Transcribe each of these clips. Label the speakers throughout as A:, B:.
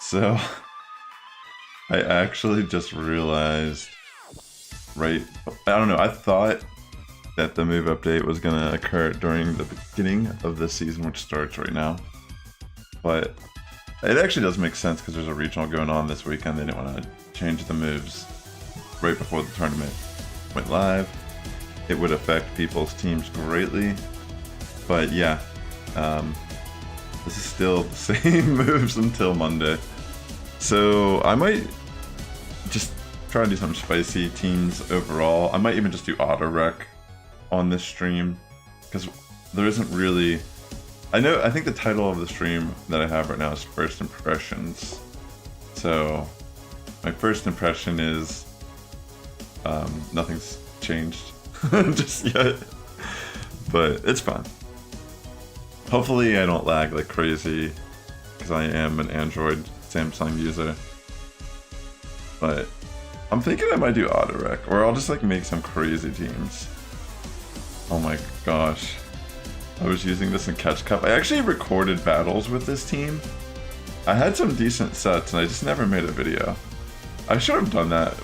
A: So, I actually just realized, right, I don't know, I thought that the move update was going to occur during the beginning of the season, which starts right now. But it actually does make sense because there's a regional going on this weekend. They didn't want to change the moves right before the tournament went live. It would affect people's teams greatly. But yeah, this is still the same moves until Monday. So I might just try and do some spicy teams overall. I might even just do auto rec on this stream because there isn't really. I think the title of the stream that I have right now is First Impressions. So my first impression is nothing's changed just yet, but it's fun. Hopefully I don't lag like crazy because I am an Android Samsung user. But I'm thinking I might do auto rec, or I'll just like make some crazy teams. Oh my gosh. I was using this in Catch Cup. I actually recorded battles with this team. I had some decent sets and I just never made a video. I should have done that.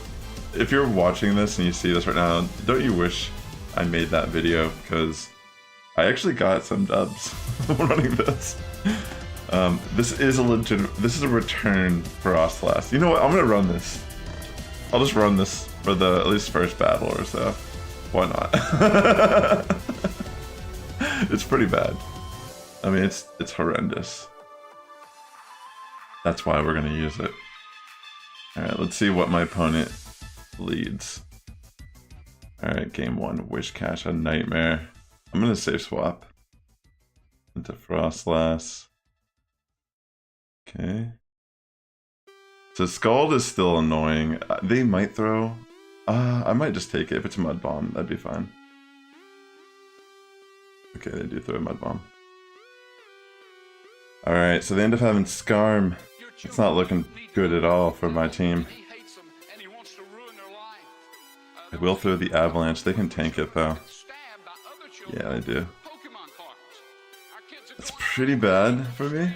A: If you're watching this and you see this right now, don't you wish I made that video? Because I actually got some dubs running this. This is a return for Sassifrass. You know what? I'm gonna run this. I'll just run this for the at least first battle or so. Why not? It's pretty bad. I mean, it's horrendous. That's why we're gonna use it. Alright, let's see what my opponent leads. Alright, game 1, Wish Cash, a nightmare. I'm gonna save swap into Frostlass. Okay. So Scald is still annoying. They might throw. I might just take it. If it's a Mud Bomb, that'd be fine. Okay, they do throw a Mud Bomb. Alright, so they end up having Skarm. It's not looking good at all for my team. They will throw the Avalanche. They can tank it though. Yeah, they do. That's pretty bad for me.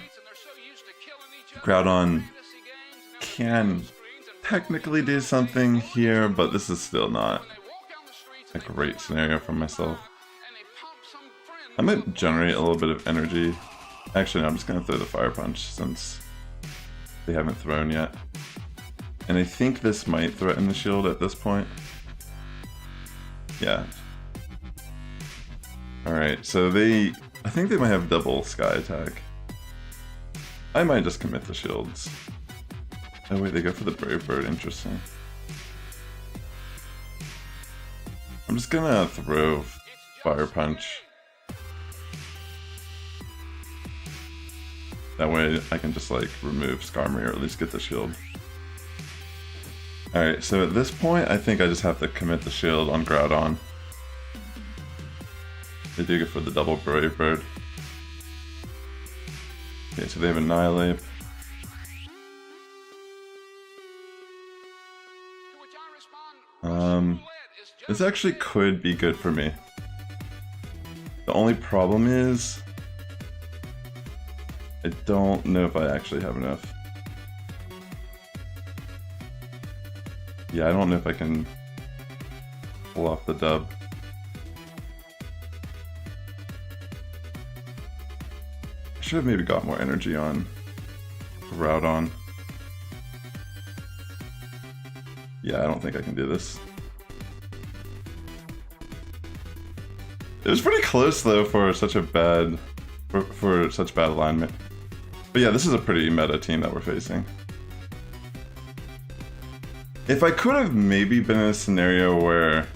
A: Groudon can technically do something here, but this is still not a great scenario for myself. I might generate a little bit of energy. Actually, no, I'm just going to throw the Fire Punch since they haven't thrown yet. And I think this might threaten the shield at this point. Yeah. Alright, so I think they might have double Sky Attack. I might just commit the shields. Oh wait, they go for the Brave Bird, interesting. I'm just gonna throw Fire Punch. That way I can just like remove Skarmory or at least get the shield. Alright, so at this point I think I just have to commit the shield on Groudon. They do go for the double Brave Bird. Okay, so they have Annihilate. This actually could be good for me. The only problem is I don't know if I actually have enough. Yeah, I don't know if I can pull off the dub. I should have maybe got more energy on Groudon. Yeah, I don't think I can do this. It was pretty close though for such a bad for such bad alignment. But yeah, this is a pretty meta team that we're facing. If I could have maybe been in a scenario where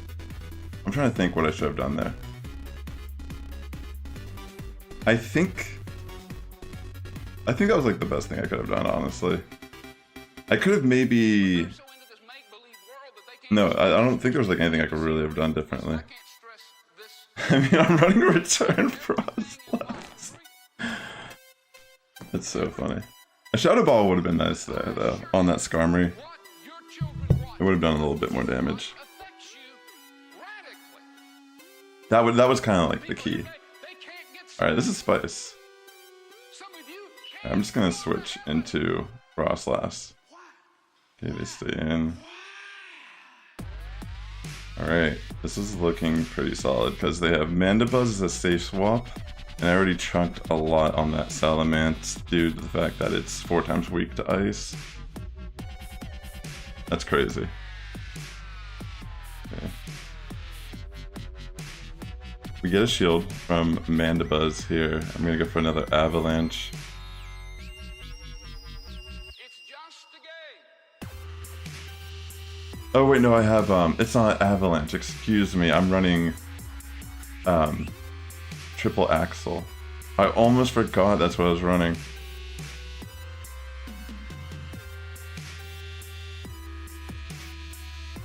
A: I'm trying to think what I should have done there. I think that was like the best thing I could have done, honestly. I could have maybe. No, I don't think there was like anything I could really have done differently. I mean, I'm running a return Frostlass. That's so funny. A Shadow Ball would have been nice there, though, on that Skarmory. It would have done a little bit more damage. That was kind of like the key. Alright, this is Spice. I'm just gonna switch into Frostlass. Okay, they stay in. Alright, this is looking pretty solid because they have Mandibuzz as a safe swap, and I already chunked a lot on that Salamence due to the fact that it's 4 times weak to ice. That's crazy. Okay. We get a shield from Mandibuzz here. I'm gonna go for another Avalanche. Oh wait, no, I have, it's not Avalanche, excuse me, I'm running, Triple Axle. I almost forgot that's what I was running.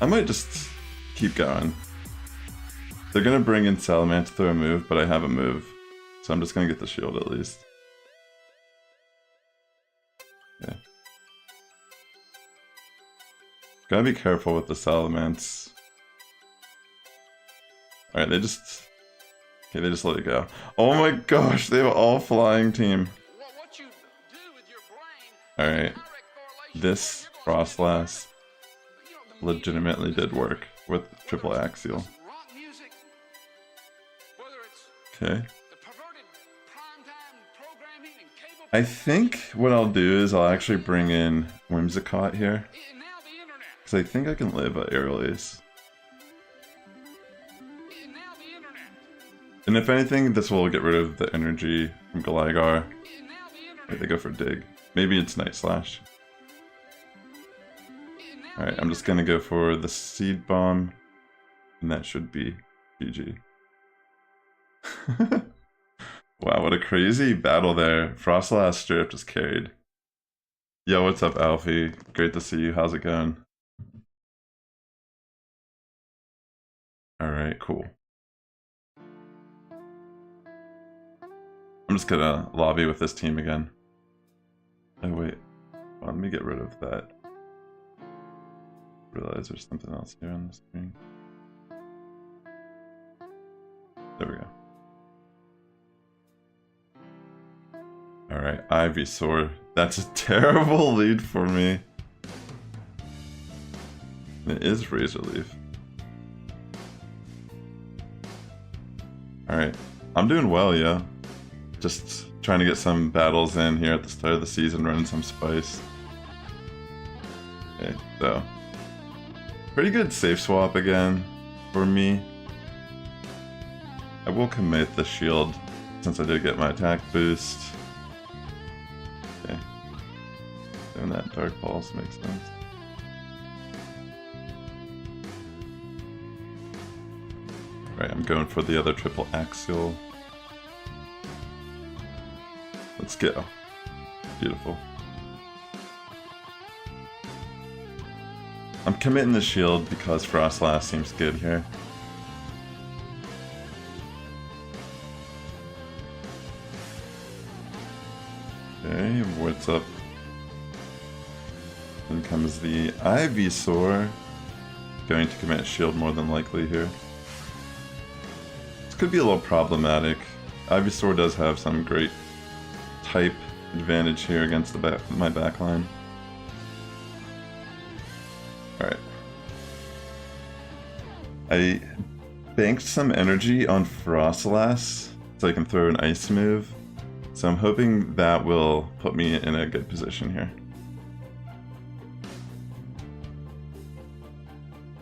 A: I might just keep going. They're gonna bring in Salamence to throw a move, but I have a move. So I'm just gonna get the shield at least. Okay. Gotta be careful with the Salamence. Alright, they just let it go. Oh my gosh, they have an all flying team. Alright. This Frostlass legitimately did work with Triple Axial. Okay. I think what I'll do is I'll actually bring in Whimsicott here. Because I think I can live at Aerial Ace. And if anything, this will get rid of the energy from Gligar. Wait, they go for Dig. Maybe it's Night Slash. Alright, I'm just gonna go for the Seed Bomb. And that should be GG. Wow, what a crazy battle there. Frostlass straight up just carried. Yo, what's up, Alfie? Great to see you. How's it going? Alright, cool. I'm just gonna lobby with this team again. Oh wait, well, let me get rid of that. Realize there's something else here on the screen. There we go. Alright, Ivysaur. That's a terrible lead for me. It is Razor Leaf. Alright, I'm doing well, yeah. Just trying to get some battles in here at the start of the season, running some spice. Okay, so. Pretty good safe swap again for me. I will commit the shield since I did get my attack boost. Okay. Doing that Dark Pulse makes sense. Right, I'm going for the other Triple Axial. Let's go. Beautiful. I'm committing the shield because Frostlass seems good here. Okay, what's up? Then comes the Ivysaur. Going to commit shield more than likely here. This could be a little problematic. Ivysaur does have some great type advantage here against my backline. Alright. I banked some energy on Frostlass so I can throw an ice move. So I'm hoping that will put me in a good position here.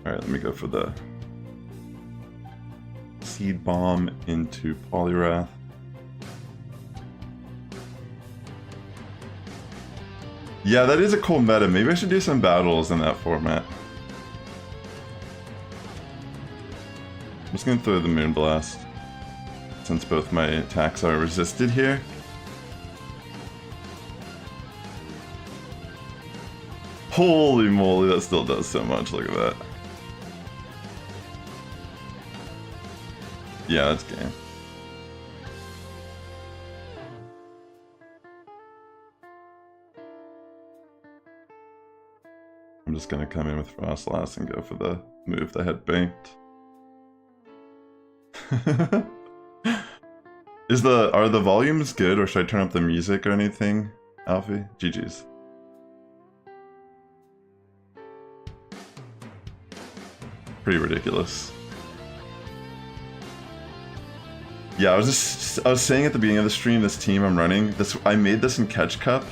A: Alright, let me go for the Seed Bomb into Poliwrath. Yeah, that is a cool meta. Maybe I should do some battles in that format. I'm just gonna throw the Moonblast, since both my attacks are resisted here. Holy moly, that still does so much. Look at that. Yeah, that's game. I'm just gonna come in with Frostlass and go for the move that had banked. Are the volumes good, or should I turn up the music or anything, Alfie? GG's. pretty ridiculous. Yeah, I was saying at the beginning of the stream, this team I'm running, I made this in Catch Cup,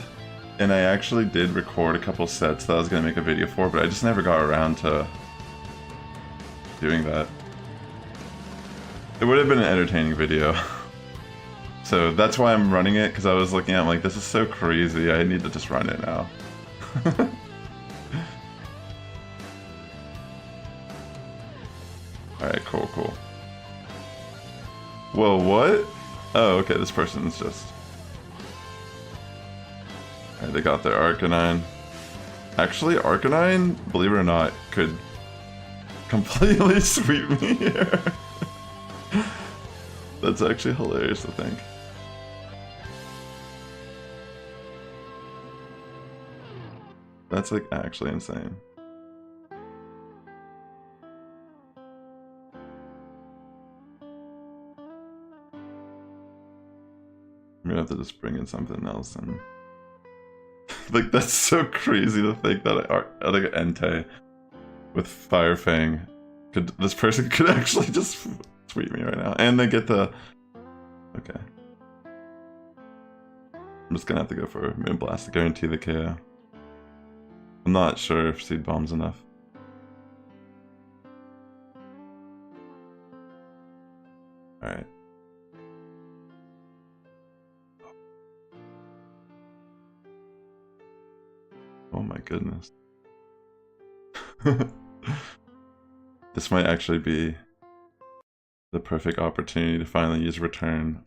A: and I actually did record a couple sets that I was gonna make a video for, but I just never got around to doing that. It would have been an entertaining video. So that's why I'm running it, because I was looking at it, I'm like, this is so crazy, I need to just run it now. Alright, cool. Whoa, what? Oh, okay, this person's just... Alright, they got their Arcanine. Actually, Arcanine, believe it or not, could completely sweep me here. That's actually hilarious to think. That's like actually insane. I'm gonna have to just bring in something else and like that's so crazy to think that I like an Entei with Fire Fang this person could actually just sweep me right now, and they get the okay. I'm just gonna have to go for Moonblast to guarantee the KO. I'm not sure if Seed Bomb's enough. Alright. Oh my goodness. This might actually be the perfect opportunity to finally use Return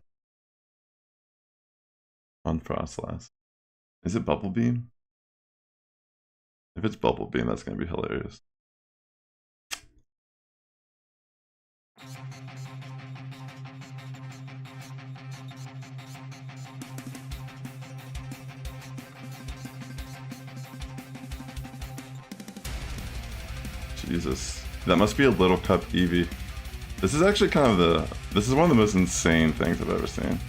A: on Frostlass. Is it Bubble Beam? If it's Bubble Beam, that's gonna be hilarious. Jesus. That must be a Little Cup Eevee. This is actually kind of this is one of the most insane things I've ever seen.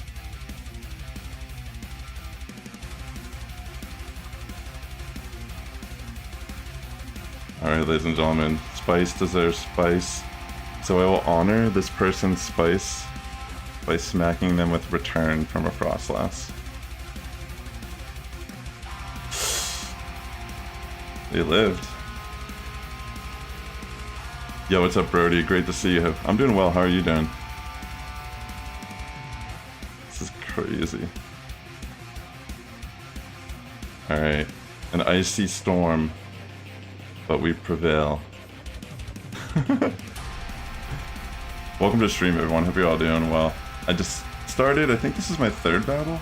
A: Alright, ladies and gentlemen, Spice deserves Spice. So I will honor this person's Spice by smacking them with Return from a Frostlass. They lived. Yo, what's up, Brody? Great to see you. I'm doing well. How are you doing? This is crazy. Alright. An icy storm. But we prevail. Welcome to the stream, everyone. Hope you're all doing well. I just started, I think this is my third battle?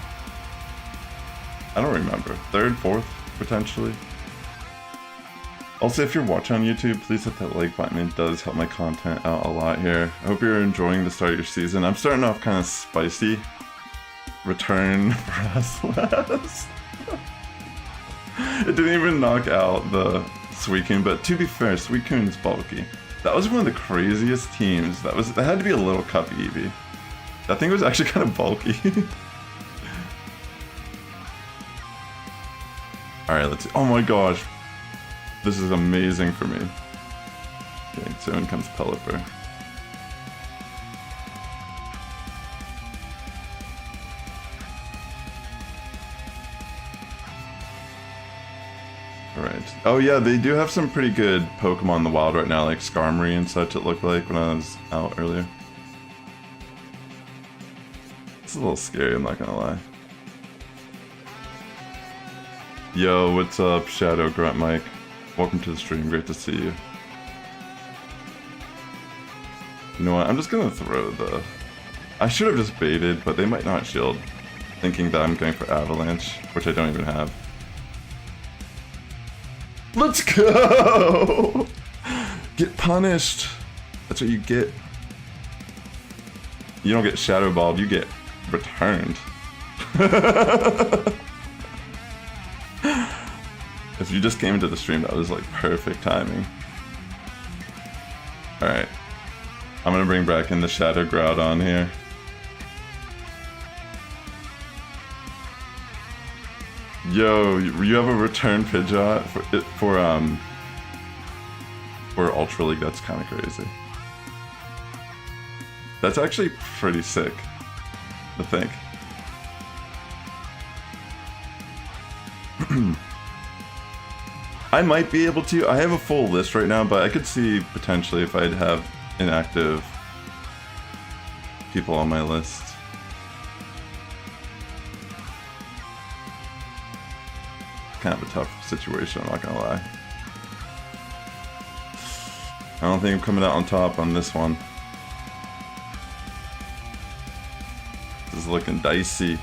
A: I don't remember. Third, fourth, potentially. Also, if you're watching on YouTube, please hit that like button. It does help my content out a lot here. I hope you're enjoying the start of your season. I'm starting off kind of spicy. Return Frostlass. It didn't even knock out the Suicune, but to be fair, Suicune's bulky. That was one of the craziest teams. That had to be a Little Cup Eevee. That thing was actually kind of bulky. Alright, let's see. Oh my gosh. This is amazing for me. Okay, so in comes Pelipper. Alright. Oh yeah, they do have some pretty good Pokemon in the wild right now, like Skarmory and such, it looked like when I was out earlier. It's a little scary, I'm not gonna lie. Yo, what's up, Shadow Grunt Mike? Welcome to the stream, great to see you. You know what, I'm just gonna throw the... I should have just baited, but they might not shield, thinking that I'm going for Avalanche, which I don't even have. Let's go! Get punished! That's what you get. You don't get Shadow Balled, you get returned. If you just came into the stream, that was like perfect timing. Alright. I'm gonna bring back in the Shadow Groudon here. Yo, you have a return Pidgeot For Ultra League, that's kind of crazy. That's actually pretty sick to think. I might be able to. I have a full list right now, but I could see potentially if I'd have inactive people on my list. Kind of a tough situation, I'm not gonna lie. I don't think I'm coming out on top on this one. This is looking dicey.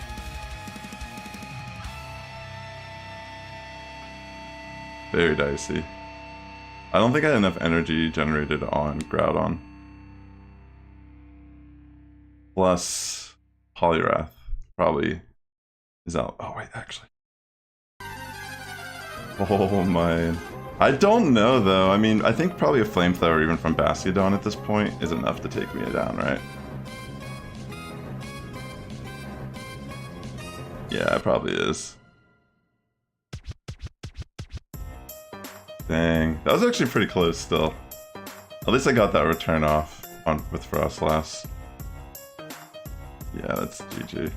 A: Very dicey. I don't think I had enough energy generated on Groudon. Plus, Poliwrath probably is out. Oh wait, actually. Oh my. I don't know though. I mean, I think probably a Flamethrower even from Bastiodon at this point is enough to take me down, right? Yeah, it probably is. Dang, that was actually pretty close still. At least I got that return off on with Frostlass. Yeah, that's GG.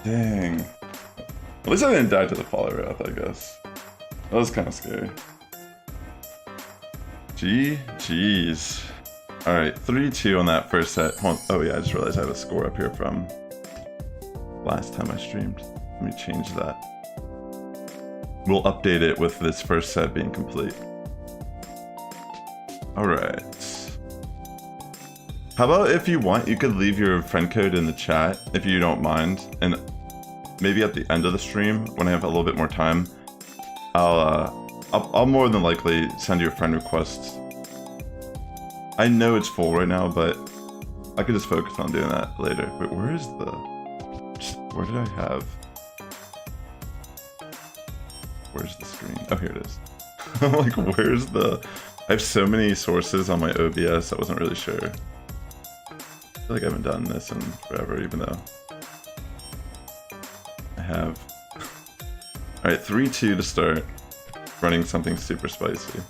A: Dang. At least I didn't die to the Poliwrath, I guess. That was kind of scary. GG's. Alright, 3-2 on that first set. Oh yeah, I just realized I have a score up here from last time I streamed. Let me change that. We'll update it with this first set being complete. Alright. How about if you want, you could leave your friend code in the chat, if you don't mind. And maybe at the end of the stream, when I have a little bit more time, I'll more than likely send you a friend request. I know it's full right now, but I could just focus on doing that later. Wait, where is the... Where did I have... Where's the screen? Oh, here it is. I'm like, where's the... I have so many sources on my OBS, I wasn't really sure. I feel like I haven't done this in forever, even though I have. Alright, 3-2 to start. Running something super spicy.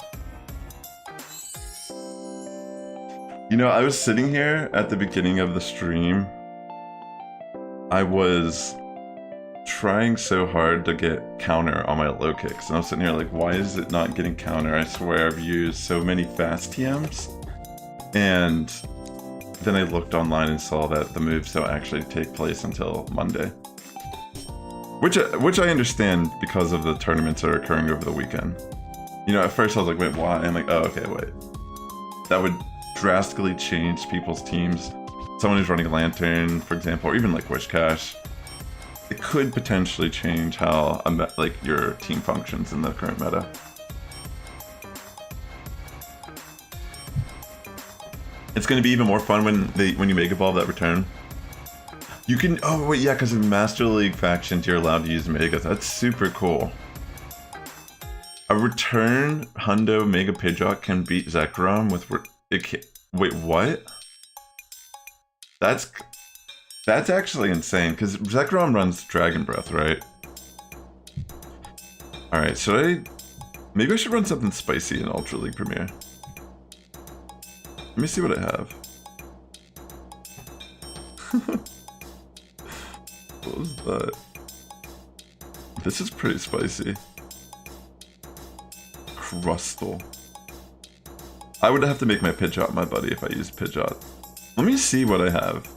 A: You know, I was sitting here at the beginning of the stream. I was trying so hard to get counter on my low kicks, and I was sitting here like, why is it not getting counter? I swear I've used so many fast TMs. And then I looked online and saw that the moves don't actually take place until Monday. Which I understand because of the tournaments that are occurring over the weekend. You know, at first I was like, wait, why? I'm like, oh, okay, wait. That would drastically change people's teams. Someone who's running Lantern, for example, or even like Wishcash. It could potentially change how like your team functions in the current meta. It's going to be even more fun when you Mega Evolve that return. You can, oh wait, yeah, because in Master League factions you're allowed to use Mega. That's super cool. A return Hundo Mega Pidgeot can beat Zekrom with wait, what? That's actually insane, because Zekrom runs Dragon Breath, right? Alright, maybe I should run something spicy in Ultra League Premier. Let me see what I have. What was that? This is pretty spicy. Crustal. I would have to make my Pidgeot my buddy if I used Pidgeot. Let me see what I have.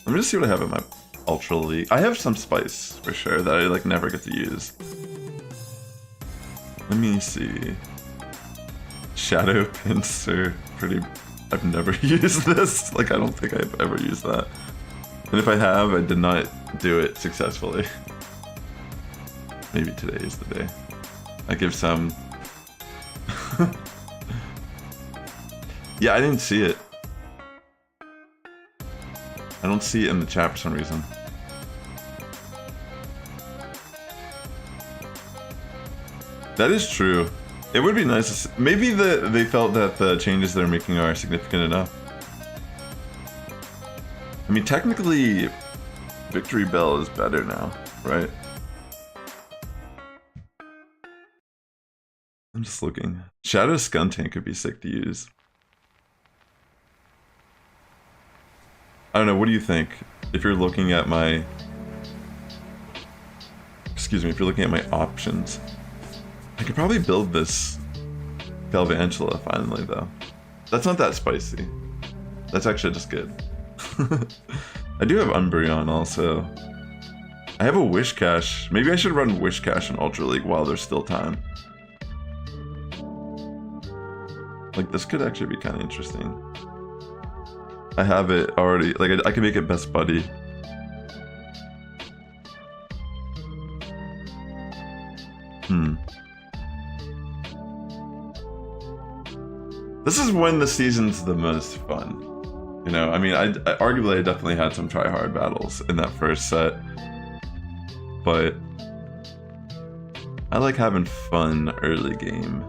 A: Let me just see what I have in my Ultra League. I have some spice, for sure, that I like never get to use. Let me see. Shadow Pincer. I've never used this. Like, I don't think I've ever used that. And if I have, I did not do it successfully. Maybe today is the day. I give some... Yeah, I didn't see it. I don't see it in the chat for some reason. That is true. It would be nice to see. Maybe they felt that the changes they're making are significant enough. I mean, technically, Victory Bell is better now, right? I'm just looking. Shadow Skuntank could be sick to use. I don't know, what do you think? If you're looking at my... Excuse me, if you're looking at my options. I could probably build this Galvantula finally, though. That's not that spicy. That's actually just good. I do have Umbreon also. I have a Wishcash. Maybe I should run Wishcash in Ultra League while there's still time. Like, this could actually be kind of interesting. I have it already. Like, I can make it best buddy. This is when the season's the most fun. You know, I mean, I arguably I definitely had some try-hard battles in that first set. But I like having fun early game.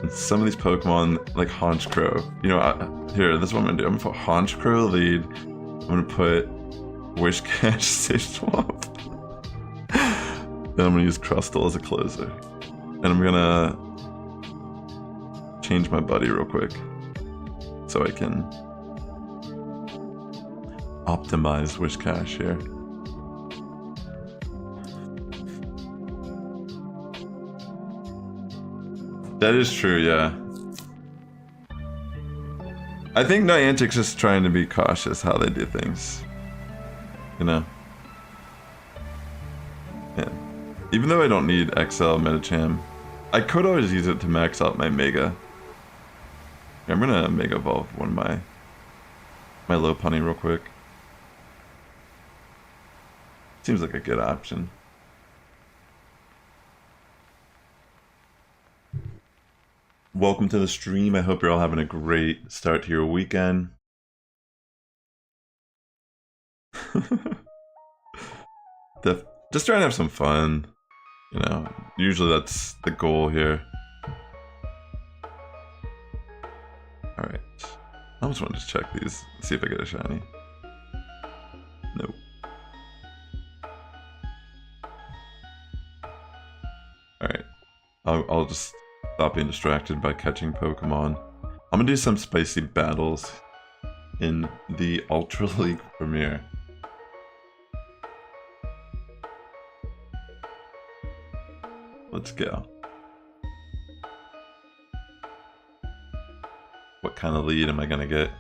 A: And some of these Pokemon, like Honchkrow, you know, here, this is what I'm gonna do. I'm gonna put Honchkrow lead. I'm gonna put Wishcash Safe Swap. Then I'm gonna use Crustle as a closer. And I'm gonna change my buddy real quick so I can optimize Wishcash here. That is true, yeah. I think Niantic's just trying to be cautious how they do things. You know? Yeah. Even though I don't need XL Medicham, I could always use it to max out my Mega. Yeah, I'm gonna Mega Evolve one of my Lopunny real quick. Seems like a good option. Welcome to the stream. I hope you're all having a great start to your weekend. Just trying to have some fun. You know, usually that's the goal here. Alright. I almost want to just check these, see if I get a shiny. Nope. Alright. I'll just stop being distracted by catching Pokemon. I'm gonna do some spicy battles in the Ultra League premiere. Let's go. What kind of lead am I gonna get?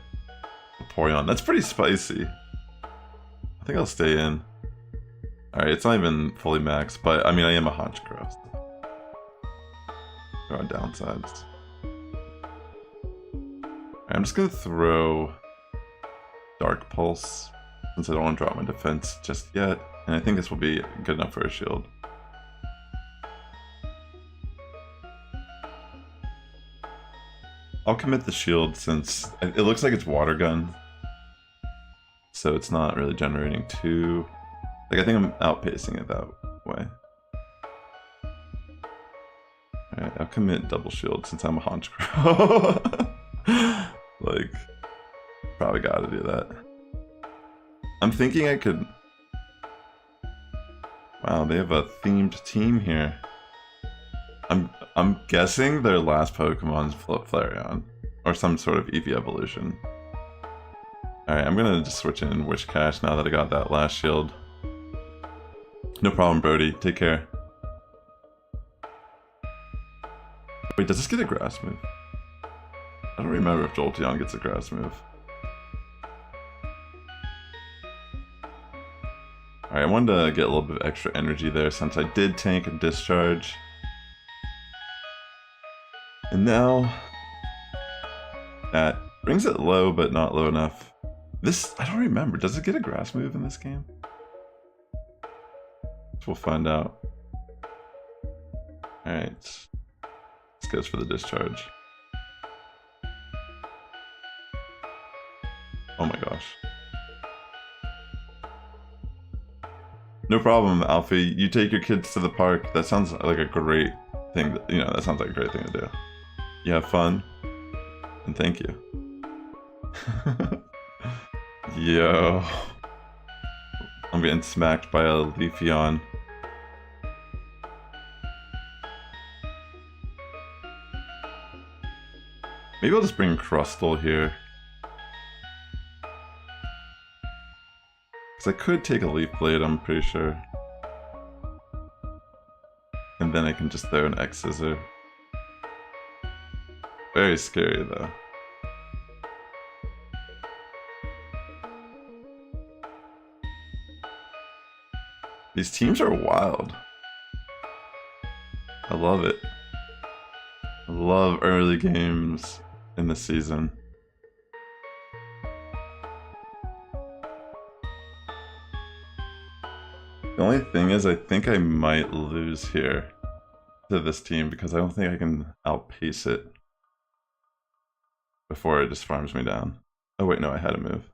A: Vaporeon. That's pretty spicy. I think I'll stay in. Alright, it's not even fully maxed, but I mean, I am a Honchkrow. There are downsides. Alright, I'm just gonna throw Dark Pulse since I don't want to drop my defense just yet, and I think this will be good enough for a shield. I'll commit the shield since it looks like it's Water Gun, so it's not really generating too. Like, I think I'm outpacing it that way. Alright, I'll commit double shield since I'm a Honchkrow. Like, probably gotta do that. I'm thinking I could... Wow, they have a themed team here. I'm guessing their last Pokemon's Flareon, or some sort of Eevee evolution. Alright, I'm gonna just switch in Wishcash now that I got that last shield. No problem, Brody. Take care. Wait, does this get a grass move? I don't remember if Jolteon gets a grass move. Alright, I wanted to get a little bit of extra energy there since I did tank and discharge. And now, that brings it low, but not low enough. This, I don't remember. Does it get a grass move in this game? We'll find out. Alright. This goes for the discharge. Oh my gosh. No problem, Alfie. You take your kids to the park. That sounds like a great thing. That sounds like a great thing to do. You have fun. And thank you. Yo. I'm getting smacked by a Leafeon. Maybe I'll just bring Crustle here. Because I could take a Leaf Blade, I'm pretty sure. And then I can just throw an X-Scissor. Very scary though. These teams are wild. I love it. I love early games in the season. The only thing is I think I might lose here to this team because I don't think I can outpace it before it just farms me down. Oh wait, no, I had a move.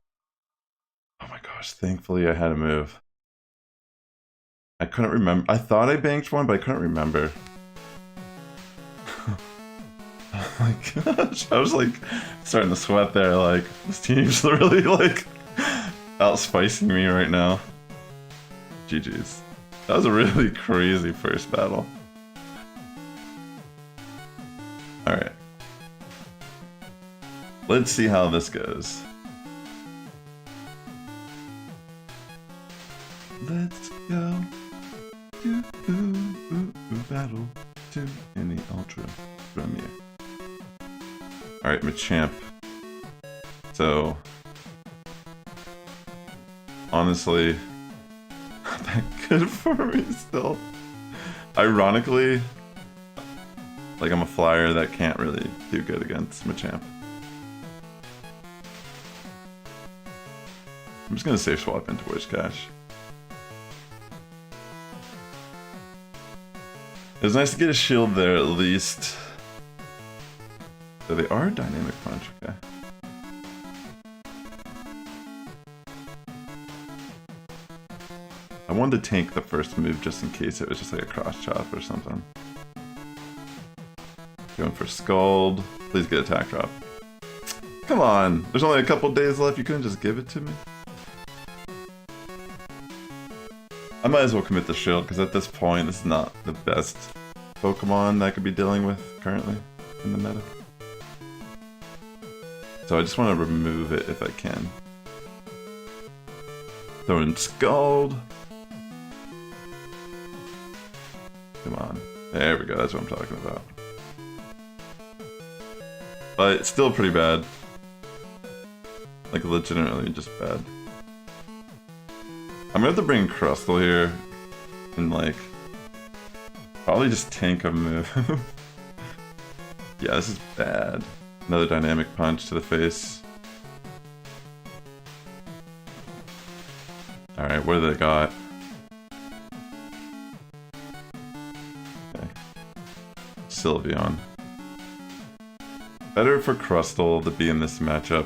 A: Oh my gosh, thankfully I had a move. I couldn't remember. I thought I banked one, but I couldn't remember. Oh my gosh, I was like starting to sweat there, like this team's really like outspicing me right now. GG's. That was a really crazy first battle. Alright. Let's see how this goes. Let's go to battle to any ultra premier. Alright, Machamp. So honestly, not that good for me still. Ironically, like I'm a flyer that can't really do good against Machamp. I'm just gonna safe swap into Wishcash. It was nice to get a shield there at least. So they are dynamic punch, okay. I wanted to tank the first move just in case it was just like a cross chop or something. Going for Scald. Please get attack drop. Come on! There's only a couple days left, you couldn't just give it to me? I might as well commit the shield, because at this point, this is not the best Pokemon that I could be dealing with currently in the meta. So I just want to remove it if I can. Throw in Scald. Come on. There we go, that's what I'm talking about. But it's still pretty bad. Like, legitimately just bad. I'm gonna have to bring Crustle here. And, like, probably just tank a move. Yeah, this is bad. Another dynamic punch to the face. Alright, what do they got? Okay. Sylveon. Better for Crustle to be in this matchup,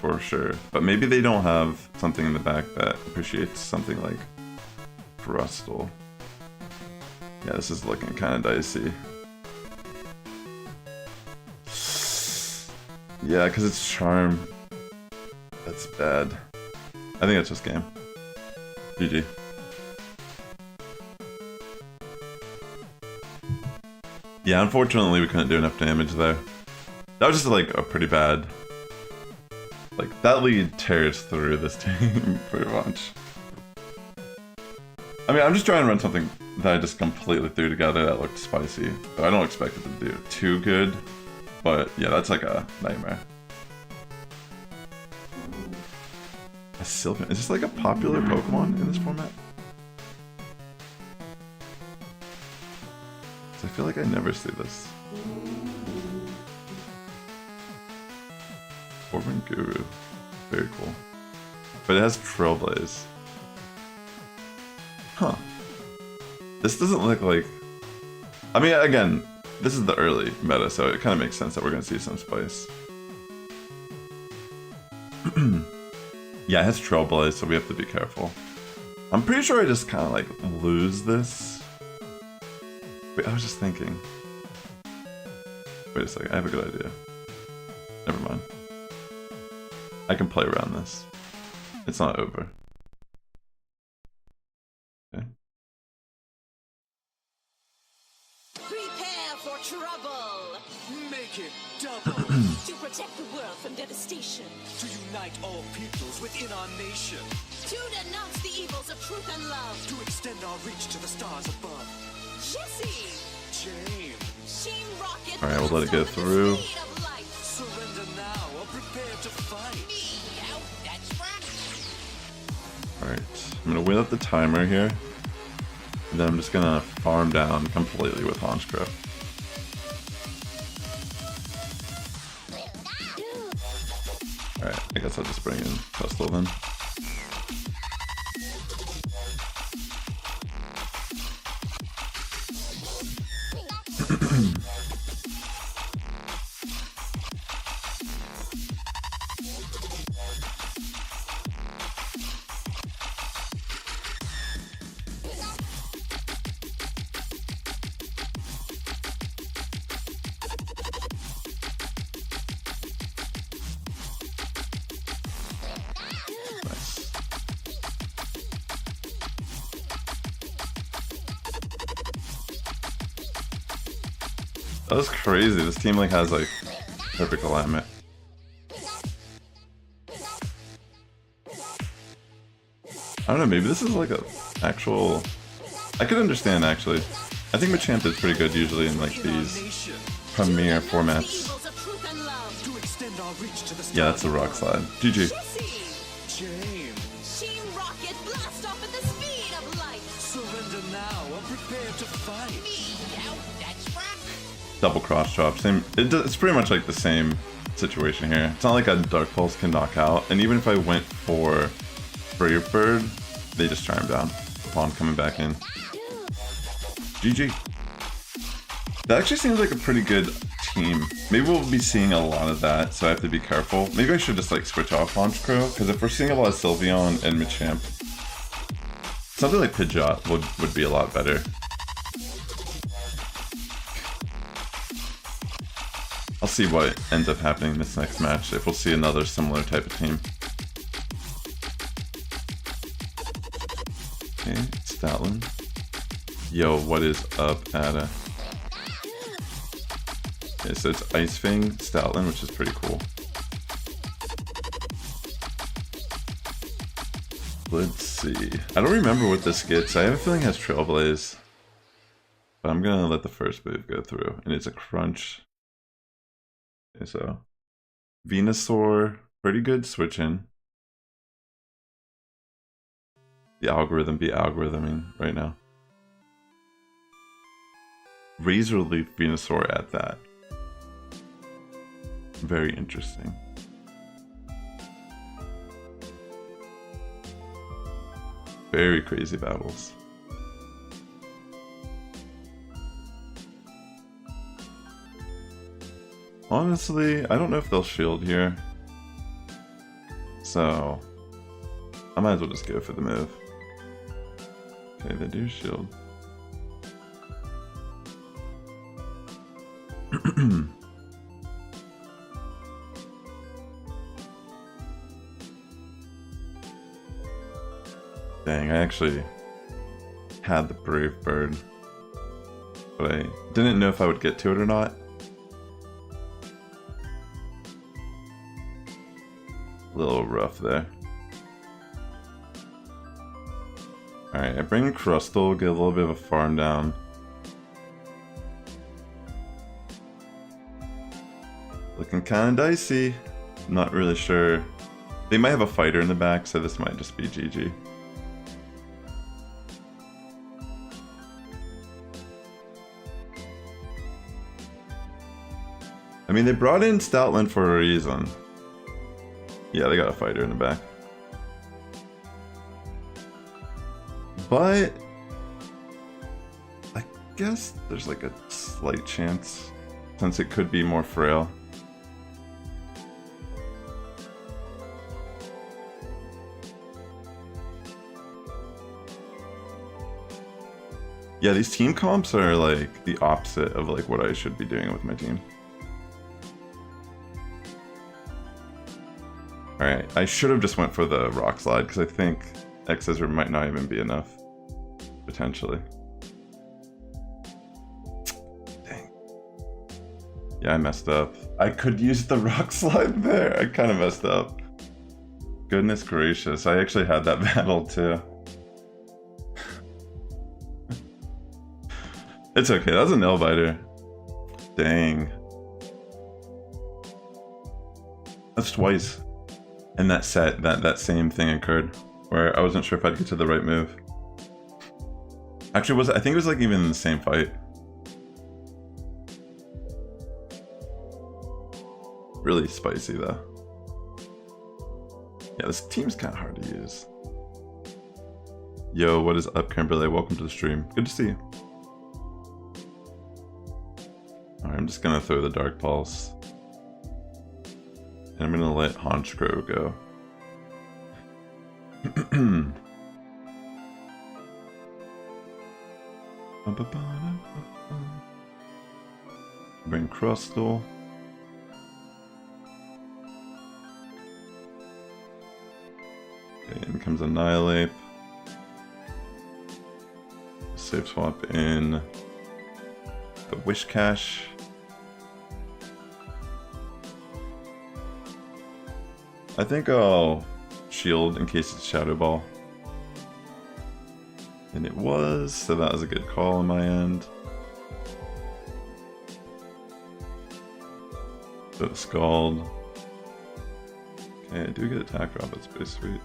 A: for sure. But maybe they don't have something in the back that appreciates something like Crustle. Yeah, this is looking kind of dicey. Yeah, because it's Charm. That's bad. I think that's just game. GG. Yeah, unfortunately we couldn't do enough damage there. That was just like a pretty bad... Like, that lead tears through this team pretty much. I mean, I'm just trying to run something that I just completely threw together that looked spicy. So I don't expect it to do too good. But yeah, that's like a nightmare. A Sylveon. Is this like a popular Pokemon in this format? I feel like I never see this. Orban Guru. Very cool. But it has Trailblaze. Huh. This doesn't look like... I mean, again, this is the early meta, so it kind of makes sense that we're going to see some spice. Yeah, it has Trailblaze, so we have to be careful. I'm pretty sure I just kind of like lose this. Wait, I was just thinking. Wait a second, I have a good idea. Never mind. I can play around this. It's not over. Okay.
B: Prepare for trouble!
C: Make it
B: double. To protect the world from devastation.
C: To unite all peoples within our nation.
B: To denounce the evils of truth and love.
C: To extend our reach to the stars above.
B: Jesse!
C: James.
B: Team Rocket.
A: Alright, we'll let it go through.
C: Surrender now or prepare to fight.
A: Alright, I'm gonna wheel up the timer here. And then I'm just gonna farm down completely with Honchkrow. Alright, I guess I'll just bring in Pestle then. That was crazy. This team like has like perfect alignment. I don't know, maybe this is like a actual... I could understand actually. I think Machamp is pretty good usually in like these premier formats. Yeah, that's a rock slide. GG.
B: Team Rocket blast off at the speed of light.
C: Surrender now or prepare to fight.
A: Double cross chop. Same. It's pretty much like the same situation here. It's not like a Dark Pulse can knock out, and even if I went for Brave Bird, they just try him down upon coming back in. GG. That actually seems like a pretty good team. Maybe we'll be seeing a lot of that, so I have to be careful. Maybe I should just like switch off Honchkrow, because if we're seeing a lot of Sylveon and Machamp, something like Pidgeot would be a lot better. I'll see what ends up happening in this next match, if we'll see another similar type of team. Okay, Stoutland. Yo, what is up, Ada? Okay, so it's Ice Fang, Stoutland, which is pretty cool. Let's see. I don't remember what this gets. I have a feeling it has Trailblaze. But I'm gonna let the first move go through, and it's a Crunch. Okay, so Venusaur, pretty good switch in. The algorithm be algorithming right now. Razor Leaf Venusaur at that. Very interesting. Very crazy battles. Honestly, I don't know if they'll shield here. So, I might as well just go for the move. Okay, they do shield. Dang, I actually had the Brave Bird, but I didn't know if I would get to it or not. A little rough there. Alright, I bring Crustle, get a little bit of a farm down. Looking kinda dicey. Not really sure. They might have a fighter in the back, so this might just be GG. I mean, they brought in Stoutland for a reason. Yeah, they got a fighter in the back. But I guess there's like a slight chance, since it could be more frail. Yeah, these team comps are like the opposite of like what I should be doing with my team. Alright, I should have just went for the Rock Slide, because I think X-Scissor might not even be enough. Potentially. Dang. Yeah, I messed up. I could use the rock slide there. I kind of messed up. Goodness gracious. I actually had that battle too. It's okay. That was a nail biter. Dang. That's twice. And that set, that same thing occurred where I wasn't sure if I'd get to the right move. Actually, I think it was like even in the same fight. Really spicy though. Yeah, this team's kind of hard to use. Yo, what is up, Kimberly? Welcome to the stream. Good to see you. Alright, I'm just gonna throw the Dark Pulse. And I'm gonna let Honchkrow go. Bring Crustle. Okay, in comes Annihilate. Save swap in the Wish Cache. I think I'll shield in case it's Shadow Ball. And it was, so that was a good call on my end. So the Scald. Okay, I do get attack drop, that's pretty sweet.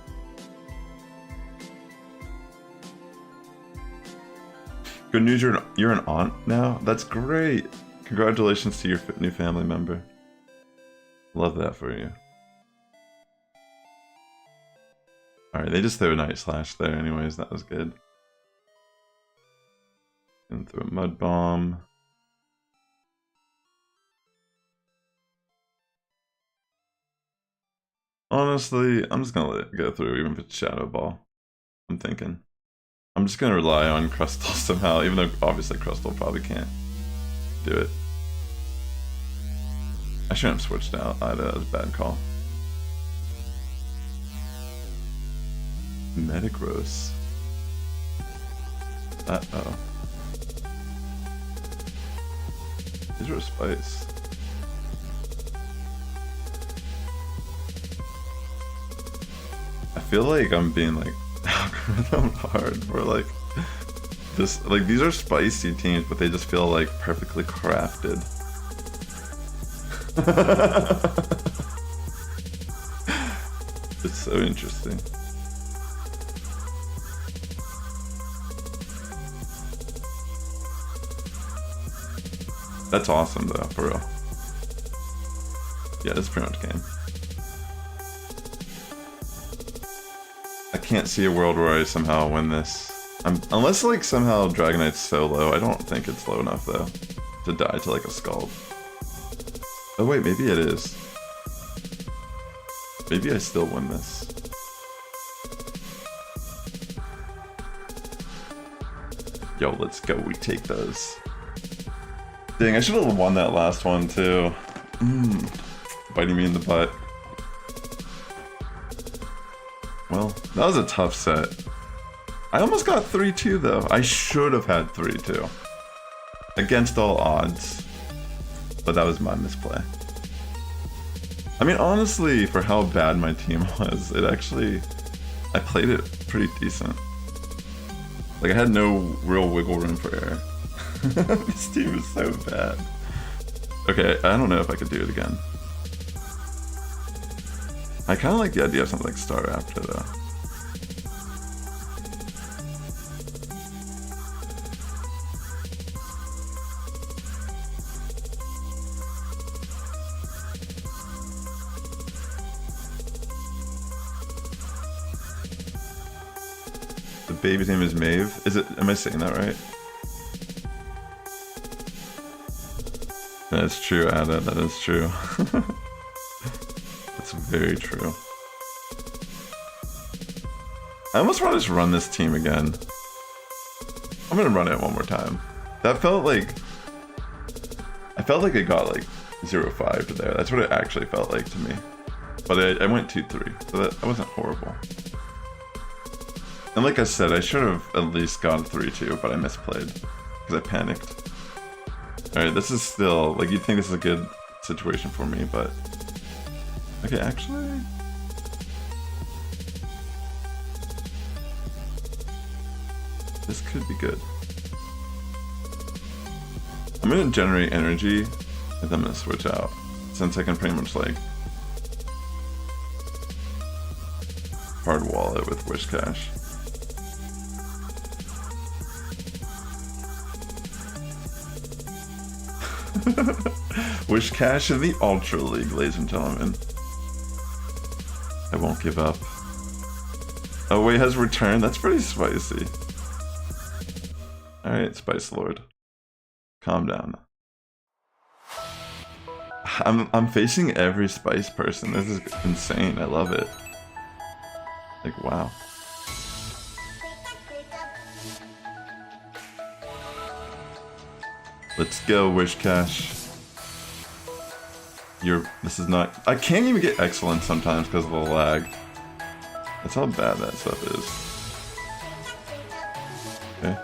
A: Good news, you're an aunt now? That's great! Congratulations to your new family member. Love that for you. Alright, they just threw a Night Slash there anyways, that was good. And throw a Mud Bomb. Honestly, I'm just gonna let it go through even if it's Shadow Ball. I'm thinking. I'm just gonna rely on Crustle somehow, even though obviously Crustle probably can't do it. I shouldn't have switched out either, that was a bad call. Metagross. Uh-oh. These are spice. I feel like I'm being like algorithm hard for like this, like these are spicy teams, but they just feel like perfectly crafted. It's so interesting. That's awesome though, for real. Yeah, that's pretty much game. I can't see a world where I somehow win this. Unless like somehow Dragonite's so low. I don't think it's low enough though to die to like a Scald. Oh wait, maybe it is. Maybe I still win this. Yo, let's go. We take those. Dang, I should have won that last one too. Biting me in the butt. Well, that was a tough set. I almost got 3-2 though. I should have had 3-2. Against all odds. But that was my misplay. I mean, honestly, for how bad my team was, it actually... I played it pretty decent. Like, I had no real wiggle room for error. This team is so bad. Okay, I don't know if I could do it again. I kind of like the idea of something like Star After though. The baby's name is Maeve. Is it? Am I saying that right? That's true, Ada. That is true. That's very true. I almost want to just run this team again. I'm gonna run it one more time. That felt like... I felt like it got like 0-5 to there. That's what it actually felt like to me. But I went 2-3, so that wasn't horrible. And like I said, I should have at least gone 3-2, but I misplayed. Because I panicked. Alright, this is still, like, you'd think this is a good situation for me, but... Okay, actually... This could be good. I'm gonna generate energy, and then I'm gonna switch out, since I can pretty much, like... hard wall it with Wish Cash. Wish Cash in the Ultra League, ladies and gentlemen. I won't give up. Oh wait, has returned? That's pretty spicy. Alright, Spice Lord. Calm down. I'm facing every Spice person. This is insane. I love it. Like, wow. Let's go, Wish Cash. This is not... I can't even get excellent sometimes because of the lag. That's how bad that stuff is. Okay.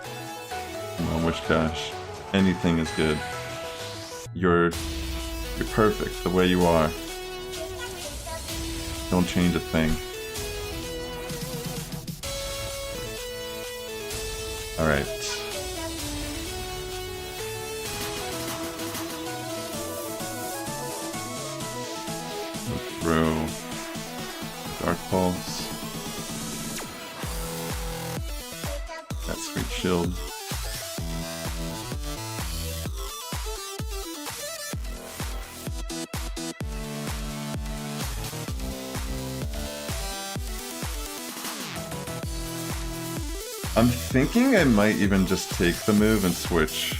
A: Come on, Wish Cash. Anything is good. You're perfect the way you are. Don't change a thing. Alright. Throw Dark Pulse. That Sweet Shield. I'm thinking I might even just take the move and switch.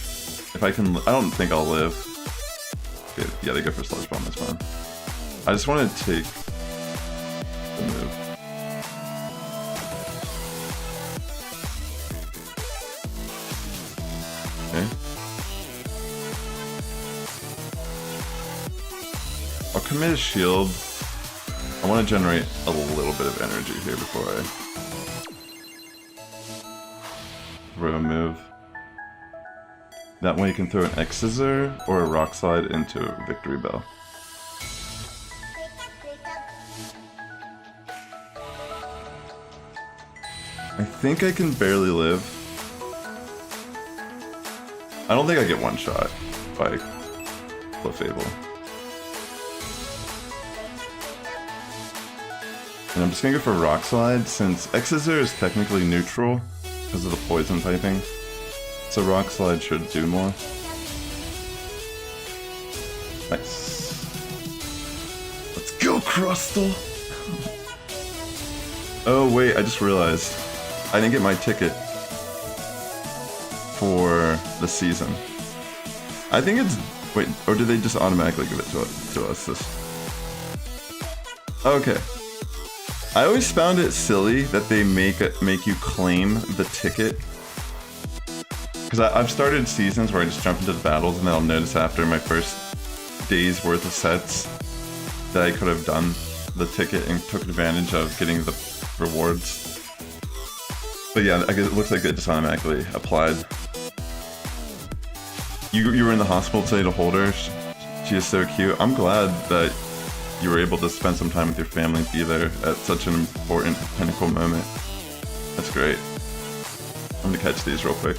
A: If I can, I don't think I'll live. Okay, yeah, they go for Sludge Bomb, that's fine. I just want to take the move. Okay. I'll commit a shield. I want to generate a little bit of energy here before I throw a move. That way you can throw an X-Scissor or a Rock Slide into a Victory Bell. I think I can barely live. I don't think I get one shot by Clefable. And I'm just gonna go for Rock Slide since X-Scissor is technically neutral because of the poison typing. So Rock Slide should do more. Nice. Let's go, Crustle! Oh wait, I just realized. I didn't get my ticket for the season. I think it's... Wait, or did they just automatically give it to us? Okay. I always found it silly that they make you claim the ticket. Because I've started seasons where I just jump into the battles and then I'll notice after my first day's worth of sets that I could have done the ticket and took advantage of getting the rewards. But yeah, I guess it looks like it just automatically applied. You were in the hospital today to hold her. She is so cute. I'm glad that you were able to spend some time with your family and be there at such an important pinnacle moment. That's great. I'm gonna catch these real quick.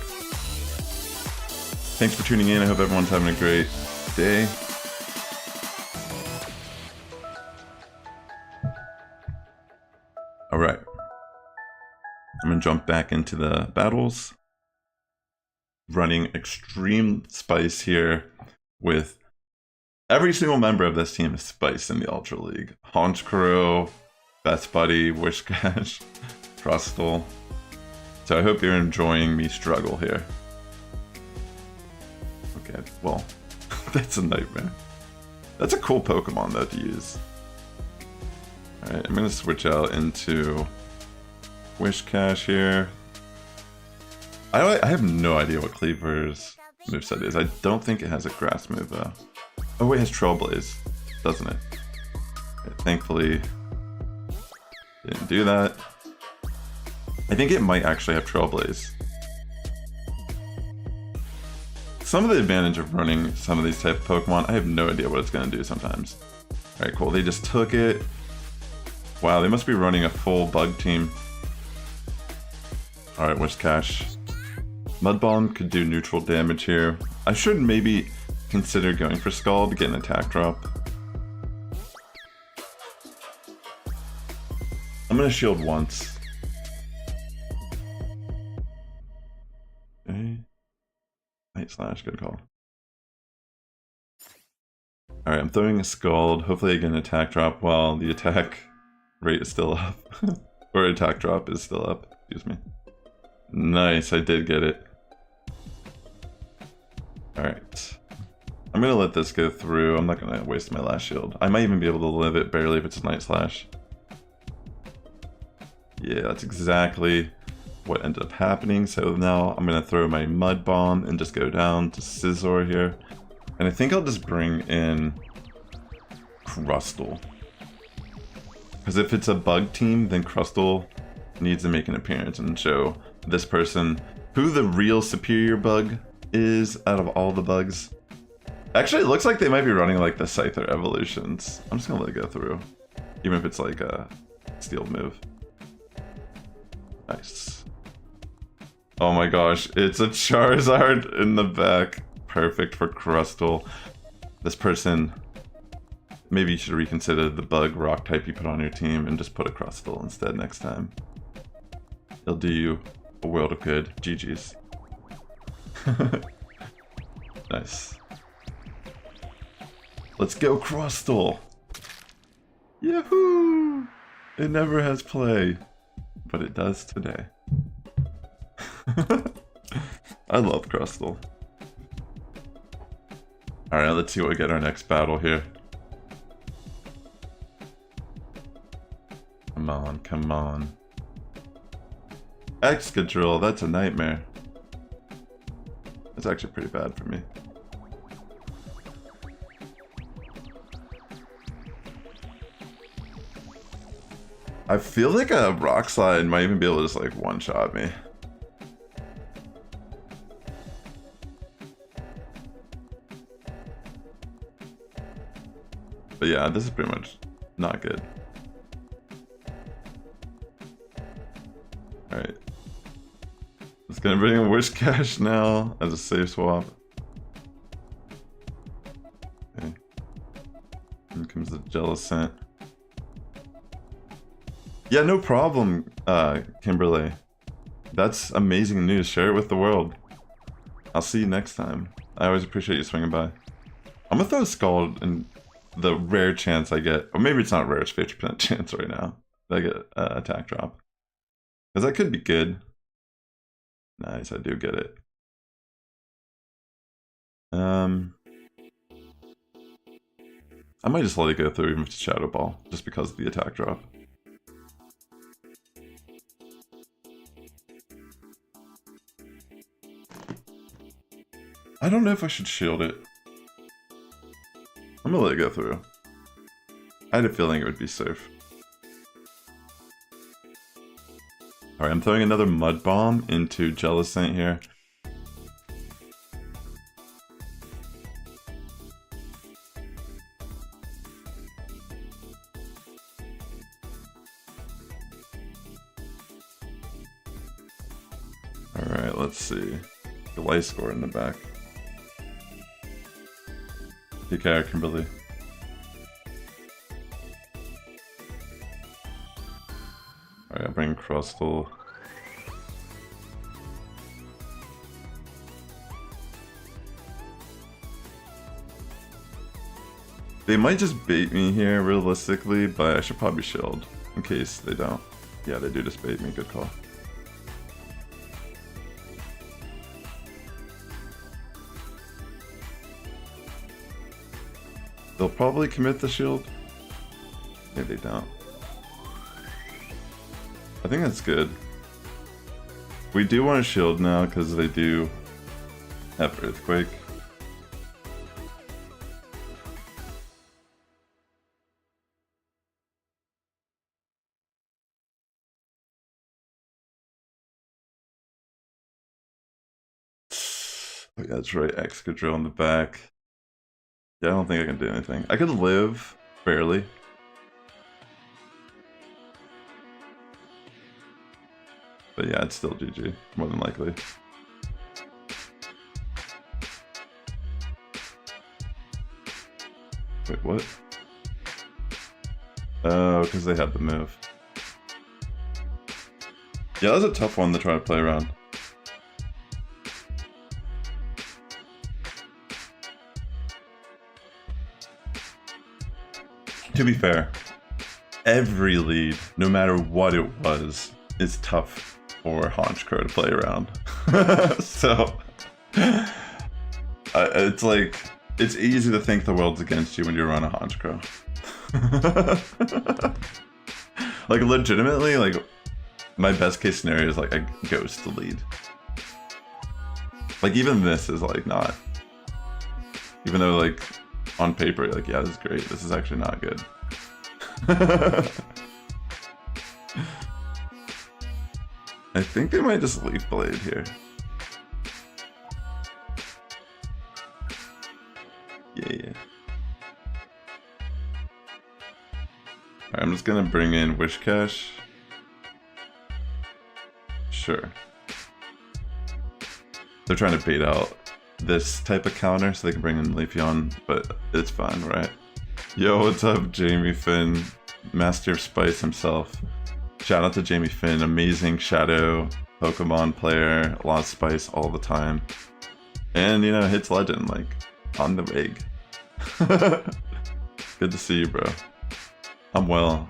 A: Thanks for tuning in. I hope everyone's having a great day. Alright. I'm gonna jump back into the battles. Running Extreme Spice here with every single member of this team is Spice in the Ultra League. Honchkrow, Best Buddy, Wish Cash, Crustle. So I hope you're enjoying me struggle here. Okay, well, that's a nightmare. That's a cool Pokemon though to use. Alright, I'm gonna switch out into Wish Cash here. I have no idea what Cleaver's moveset is. I don't think it has a grass move though. Oh wait, it has Trailblaze, doesn't it? Okay, thankfully, didn't do that. I think it might actually have Trailblaze. some of the advantage of running some of these type of Pokemon, I have no idea what it's going to do sometimes. Alright, cool. They just took it. Wow, they must be running a full bug team. Alright, where's Cash? Mud Bomb could do neutral damage here. I should maybe consider going for Scald to get an attack drop. I'm gonna shield once. Okay. Night Slash, good call. Alright, I'm throwing a Scald. Hopefully I get an attack drop while the attack rate is still up. Or attack drop is still up, excuse me. Nice, I did get it. Alright. I'm gonna let this go through. I'm not gonna waste my last shield. I might even be able to live it barely if it's a Night Slash. Yeah, that's exactly what ended up happening. So now I'm gonna throw my Mud Bomb and just go down to Scizor here. And I think I'll just bring in Crustle. Because if it's a bug team, then Crustle needs to make an appearance and show this person who the real superior bug is out of all the bugs. Actually, it looks like they might be running like the Scyther evolutions. I'm just gonna let it go through. Even if it's like a steel move. Nice. Oh my gosh, it's a Charizard in the back. Perfect for Crustle. This person, maybe you should reconsider the bug rock type you put on your team and just put a Crustle instead next time. It'll do you a world of good. GG's. Nice. Let's go Crustle! Yahoo! It never has play, but it does today. I love Crustle. Alright, let's see what we get our next battle here. Come on, come on. Excadrill, that's a nightmare. That's actually pretty bad for me. I feel like a Rock Slide might even be able to just like one-shot me. But yeah, this is pretty much not good. Alright. It's gonna bring in Wish Cash now as a safe swap. Okay. In comes the Jellicent. Yeah, no problem, Kimberly. That's amazing news. Share it with the world. I'll see you next time. I always appreciate you swinging by. I'm gonna throw a Scald in the rare chance I get, or maybe it's not rare, it's 50% chance right now that I get attack drop. Because that could be good. Nice, I do get it. I might just let it go through even if it's Shadow Ball, just because of the attack drop. I don't know if I should shield it. I'm gonna let it go through. I had a feeling it would be safe. Alright, I'm throwing another Mud Bomb into Jellicent here. Alright, let's see. The light score in the back. Take care, Kimberly. Alright, I'll bring Crustle. They might just bait me here, realistically, but I should probably shield, in case they don't. Yeah, they do just bait me, good call. They'll probably commit the shield. Yeah, they don't. I think that's good. We do want a shield now because they do have Earthquake. yeah, that's right, Excadrill in the back. Yeah, I don't think I can do anything. I could live, barely. But yeah, it's still GG, more than likely. Wait, what? Oh, because they had the move. Yeah, that was a tough one to try to play around. To be fair, every lead, no matter what it was, is tough for Honchkrow to play around. So, it's like, it's easy to think the world's against you when you run a Honchkrow. Like, legitimately, like, my best case scenario is like a ghost to lead. Like, even this is like not, even though like on paper, like, yeah, this is great, this is actually not good. I think they might just Leaf Blade here. Yeah. Alright, I'm just gonna bring in Wishcash. Sure. They're trying to bait out this type of counter so they can bring in Leafeon, but it's fine, right? Yo, what's up, Jamie Finn? Master of Spice himself. Shout out to Jamie Finn, amazing Shadow Pokemon player, a lot of Spice all the time. And, you know, hits Legend, like, on the rig. Good to see you, bro. I'm well.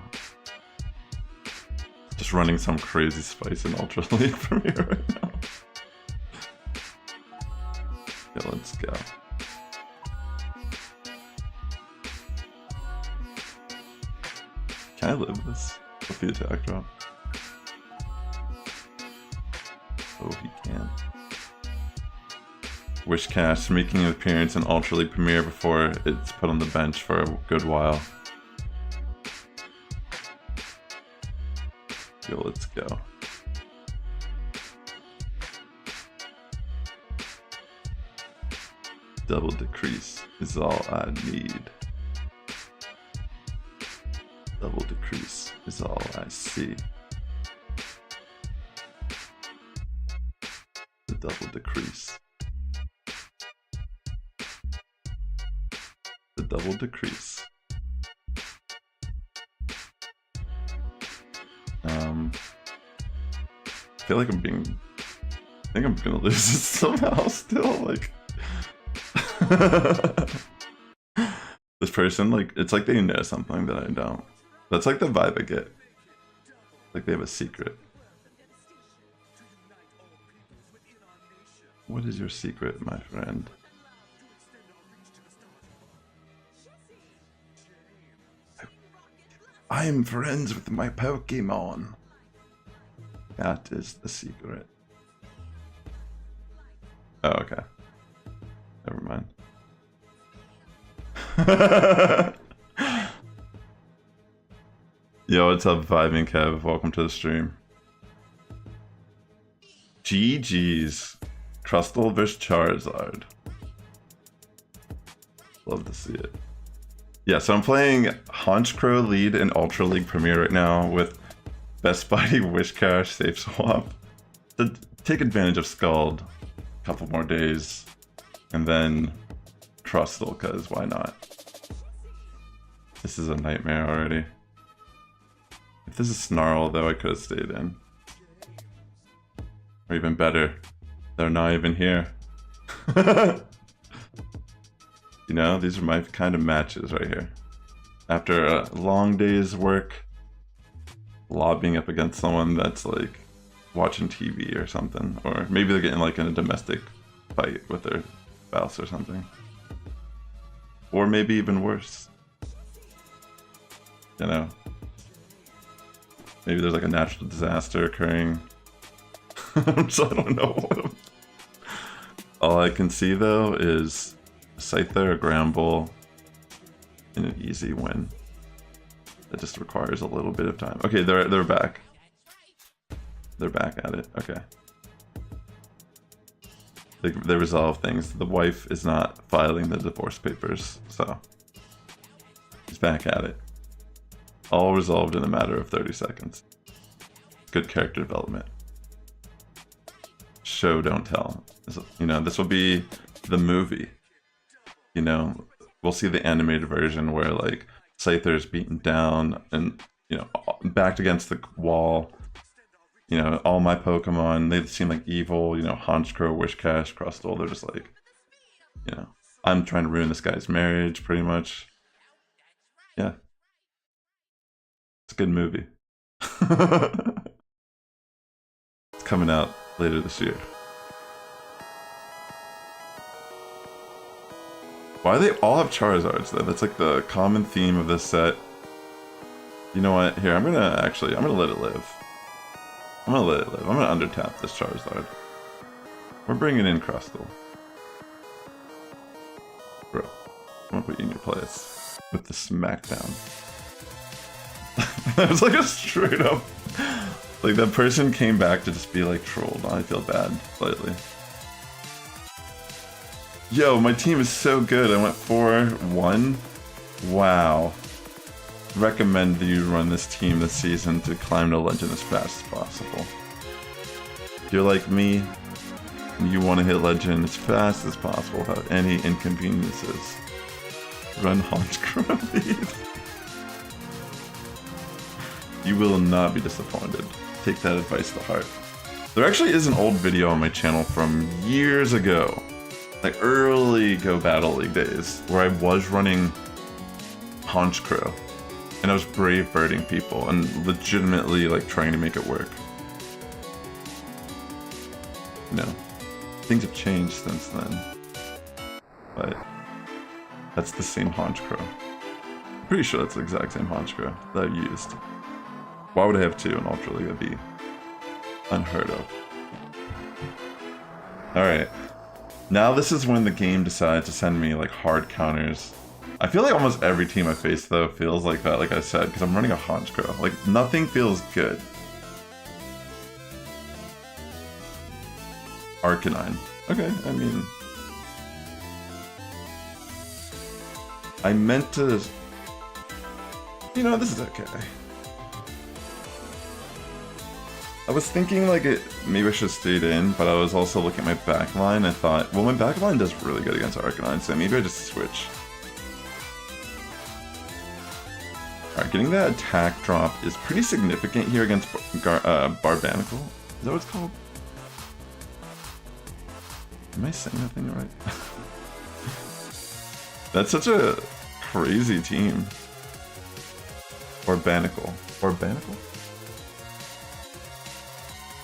A: Just running some crazy Spice in Ultra League for me right now. Yeah, let's go. Can I live this with the attack drop? Oh, he can. Wishcash making an appearance in Ultra League Premier before it's put on the bench for a good while. Yo, let's go. Double decrease is all I need. Double decrease is all I see. The double decrease. The double decrease. I feel like I think I'm gonna lose it somehow still, like. This person, like, it's like they know something that I don't. That's like the vibe I get. Like they have a secret. What is your secret, my friend? I am friends with my Pokemon. That is the secret. Oh, okay. Never mind. Yo, what's up, Vibing Kev? Welcome to the stream. GG's. Crustle vs Charizard. Love to see it. Yeah, so I'm playing Honchkrow lead in Ultra League Premier right now with Best Buddy Wishcash Safe Swap to take advantage of Scald a couple more days, and then Crustle, because why not? This is a nightmare already. If this is Snarl, though, I could have stayed in. Or even better, they're not even here. You know, these are my kind of matches right here. After a long day's work, lobbying up against someone that's like watching TV or something. Or maybe they're getting like in a domestic fight with their spouse or something. Or maybe even worse. You know? Maybe there's like a natural disaster occurring. So I don't know. All I can see though is Scyther or Gramble in an easy win. That just requires a little bit of time. Okay, they're back. They're back at it. Okay. they resolve things. The wife is not filing the divorce papers, so he's back at it. All resolved in a matter of 30 seconds. Good character development. Show, don't tell. You know, this will be the movie. You know, we'll see the animated version where like Scyther's beaten down and, you know, backed against the wall. You know, all my Pokemon, they seem like evil. You know, Honchkrow, Wishcash, Crustle, they're just like, you know, I'm trying to ruin this guy's marriage, pretty much. Yeah. It's a good movie. It's coming out later this year. Why do they all have Charizards though? That's like the common theme of this set. You know what? Here, I'm gonna let it live. I'm gonna undertap this Charizard. We're bringing in Crustle. Bro, I'm gonna put you in your place with the smackdown. That was like a straight up, like that person came back to just be like trolled. I feel bad slightly. Yo, my team is so good. I went 4-1. Wow. Recommend that you run this team this season to climb to legend as fast as possible. If you're like me, and you want to hit legend as fast as possible without any inconveniences, run Honchkrow lead. You will not be disappointed. Take that advice to heart. There actually is an old video on my channel from years ago, like early Go Battle League days, where I was running Honchkrow, and I was brave birding people and legitimately like trying to make it work. You know, things have changed since then, but that's the same Honchkrow. I'm pretty sure that's the exact same Honchkrow that I used. Why would I have two in Ultra League? That'd be unheard of. Alright. Now this is when the game decides to send me like hard counters. I feel like almost every team I face though feels like that, like I said, because I'm running a Honchkrow. Like nothing feels good. Arcanine. Okay, I mean, I meant to, you know, this is okay. I was thinking like maybe I should have stayed in, but I was also looking at my backline. I thought, well, my backline does really good against Arcanine, so maybe I just switch. Alright, getting that attack drop is pretty significant here against Barbanical. Is that what it's called? Am I saying that thing right? That's such a crazy team. Barbanical. Barbanical?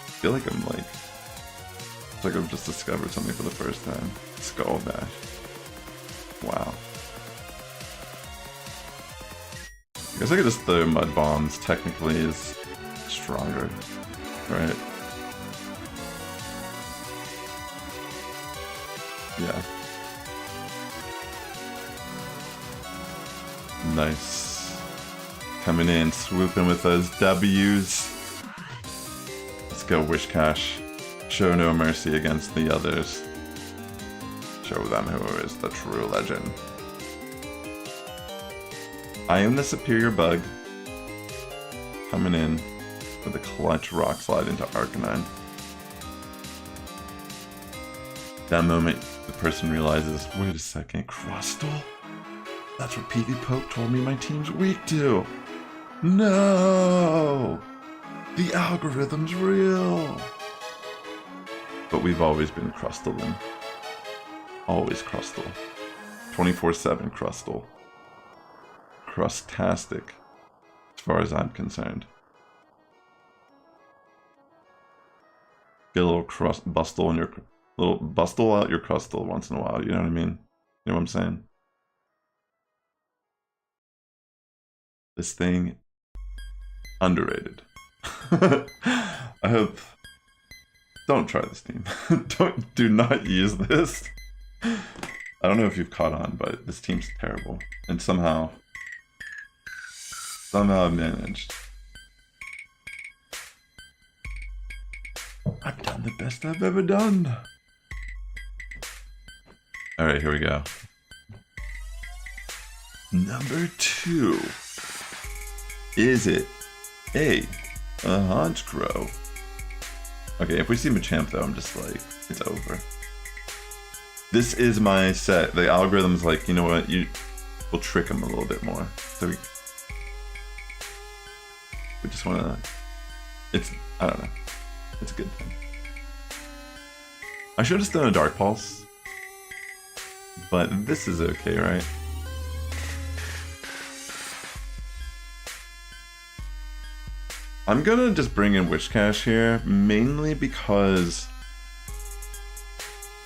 A: I feel like I'm like, it's like I've just discovered something for the first time. Skull Bash. Wow. I guess I could just throw Mud Bombs, technically is stronger, right? Yeah. Nice. Coming in, swooping with those W's. Let's go, Wishcash. Show no mercy against the others. Show them who is the true legend. I am the superior bug. Coming in with a clutch rock slide into Arcanine. That moment, the person realizes, wait a second, Crustle? That's what PV Poke told me my team's weak to. No! The algorithm's real! But we've always been Crustle-in. Always Crustle. 24/7 Crustle. Crustastic, as far as I'm concerned. Get a little bustle in your bustle out your Crustle once in a while. You know what I mean? You know what I'm saying? This thing underrated. I hope. Don't try this team. Do not use this. I don't know if you've caught on, but this team's terrible, and somehow I've managed. I've done the best I've ever done. Alright, here we go. Number 2. Is it A Honchkrow? Okay, if we see Machamp though, I'm just like, it's over. This is my set. The algorithm's like, you know what, we'll trick him a little bit more. So we just wanna, I don't know. It's a good thing. I should have done a Dark Pulse. But this is okay, right? I'm gonna just bring in Witchcash here, mainly because...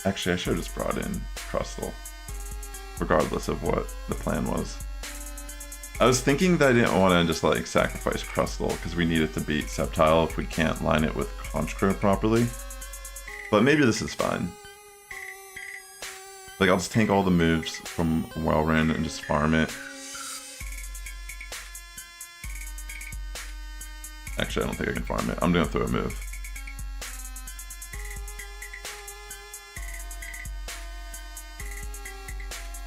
A: Actually, I should have just brought in Crustle, regardless of what the plan was. I was thinking that I didn't want to just like sacrifice Crustle, because we needed to beat Sceptile if we can't line it with Honchkrow properly. But maybe this is fine. Like, I'll just tank all the moves from Welrin and just farm it. Actually, I don't think I can farm it. I'm gonna throw a move.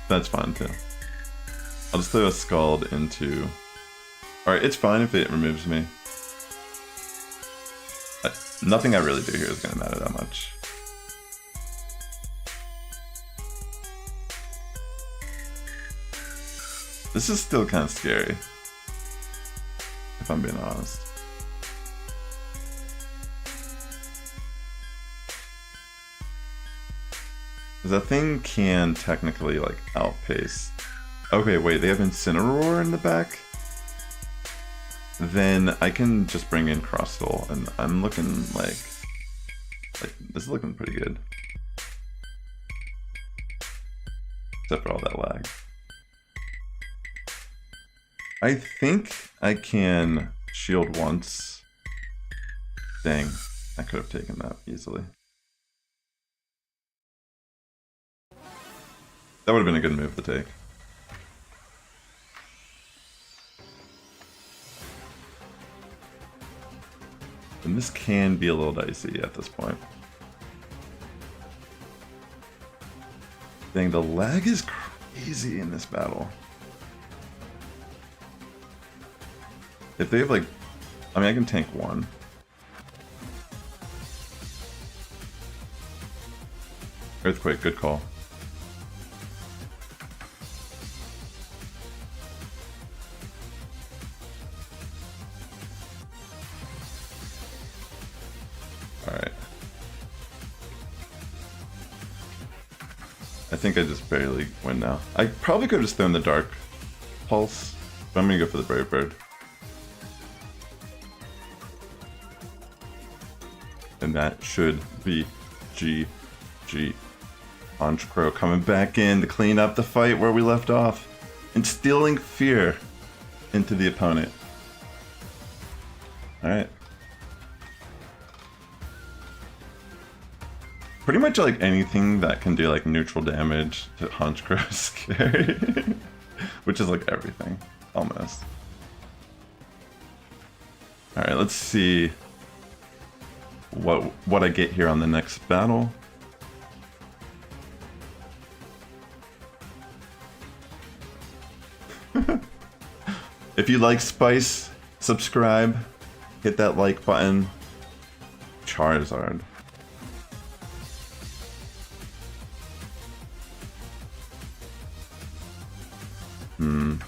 A: That's fine too. I'll just throw a Scald into... Alright, it's fine if it removes me. Nothing I really do here is gonna matter that much. This is still kind of scary, if I'm being honest. Because that thing can technically, like, outpace... Okay, wait, they have Incineroar in the back? Then I can just bring in Crustle, and I'm looking like this is looking pretty good. Except for all that lag. I think I can shield once. Dang, I could have taken that easily. That would have been a good move to take. And this can be a little dicey at this point. Dang, the lag is crazy in this battle. If they have like... I mean, I can tank one. Earthquake, good call. Alright. I think I just barely win now. I probably could have just thrown the Dark Pulse, but I'm gonna go for the Brave Bird. And that should be GG. Honchkrow coming back in to clean up the fight where we left off. Instilling fear into the opponent. Alright. Pretty much like anything that can do like neutral damage to Honchkrow is scary. Which is like everything, almost. Alright, let's see what I get here on the next battle. If you like Spice, subscribe, hit that like button. Charizard.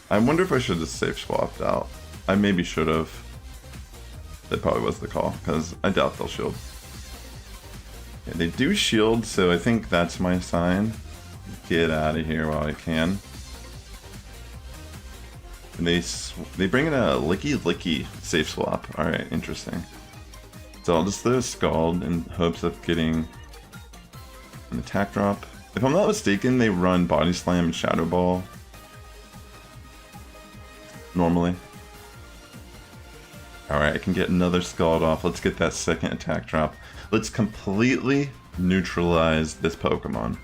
A: I wonder if I should have safe swapped out. I maybe should have. That probably was the call, because I doubt they'll shield. Yeah, they do shield, so I think that's my sign. Get out of here while I can. And they bring in a licky safe swap. Alright, interesting. So I'll just throw a Scald in hopes of getting an attack drop. If I'm not mistaken, they run Body Slam and Shadow Ball. Normally. Alright, I can get another Scald off. Let's get that second attack drop. Let's completely neutralize this Pokemon.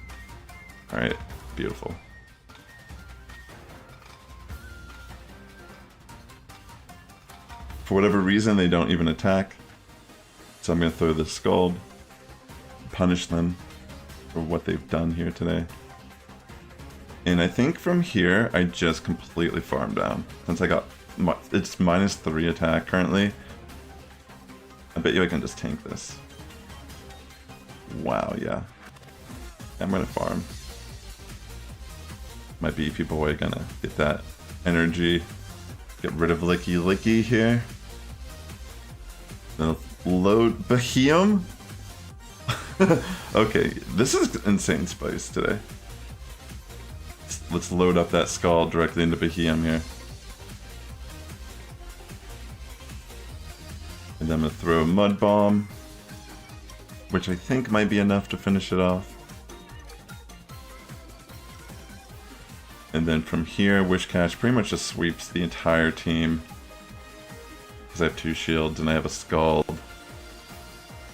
A: Alright, beautiful. For whatever reason, they don't even attack. So I'm going to throw the Scald. Punish them for what they've done here today. And I think from here, I just completely farm down. Since I got... It's -3 attack currently. I bet you I can just tank this. Wow, yeah. I'm gonna farm. My bee people are gonna get that energy. Get rid of Licky Licky here. Then load Behemoth. Okay, this is insane spice today. Let's load up that skull directly into Behemoth here. And then I'm gonna throw a Mud Bomb, which I think might be enough to finish it off. And then from here, Wish Catch pretty much just sweeps the entire team. Because I have 2 shields and I have a Scald.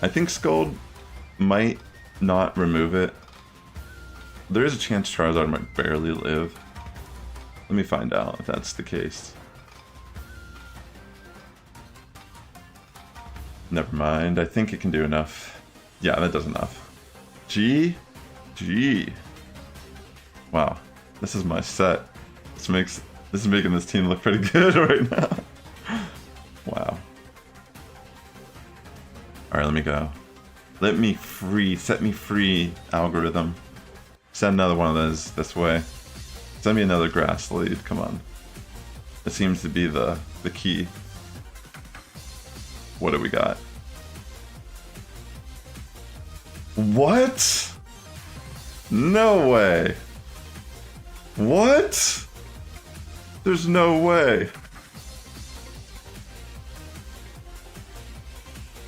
A: I think Scald might not remove it. There is a chance Charizard might barely live. Let me find out if that's the case. Never mind, I think it can do enough. Yeah, that does enough. G? G. Wow, this is my set. This is making this team look pretty good right now. Wow. Alright, let me go. Let me free, set me free, algorithm. Send another one of those this way. Send me another grass lead, come on. It seems to be the key. What do we got? What? No way. What? There's no way.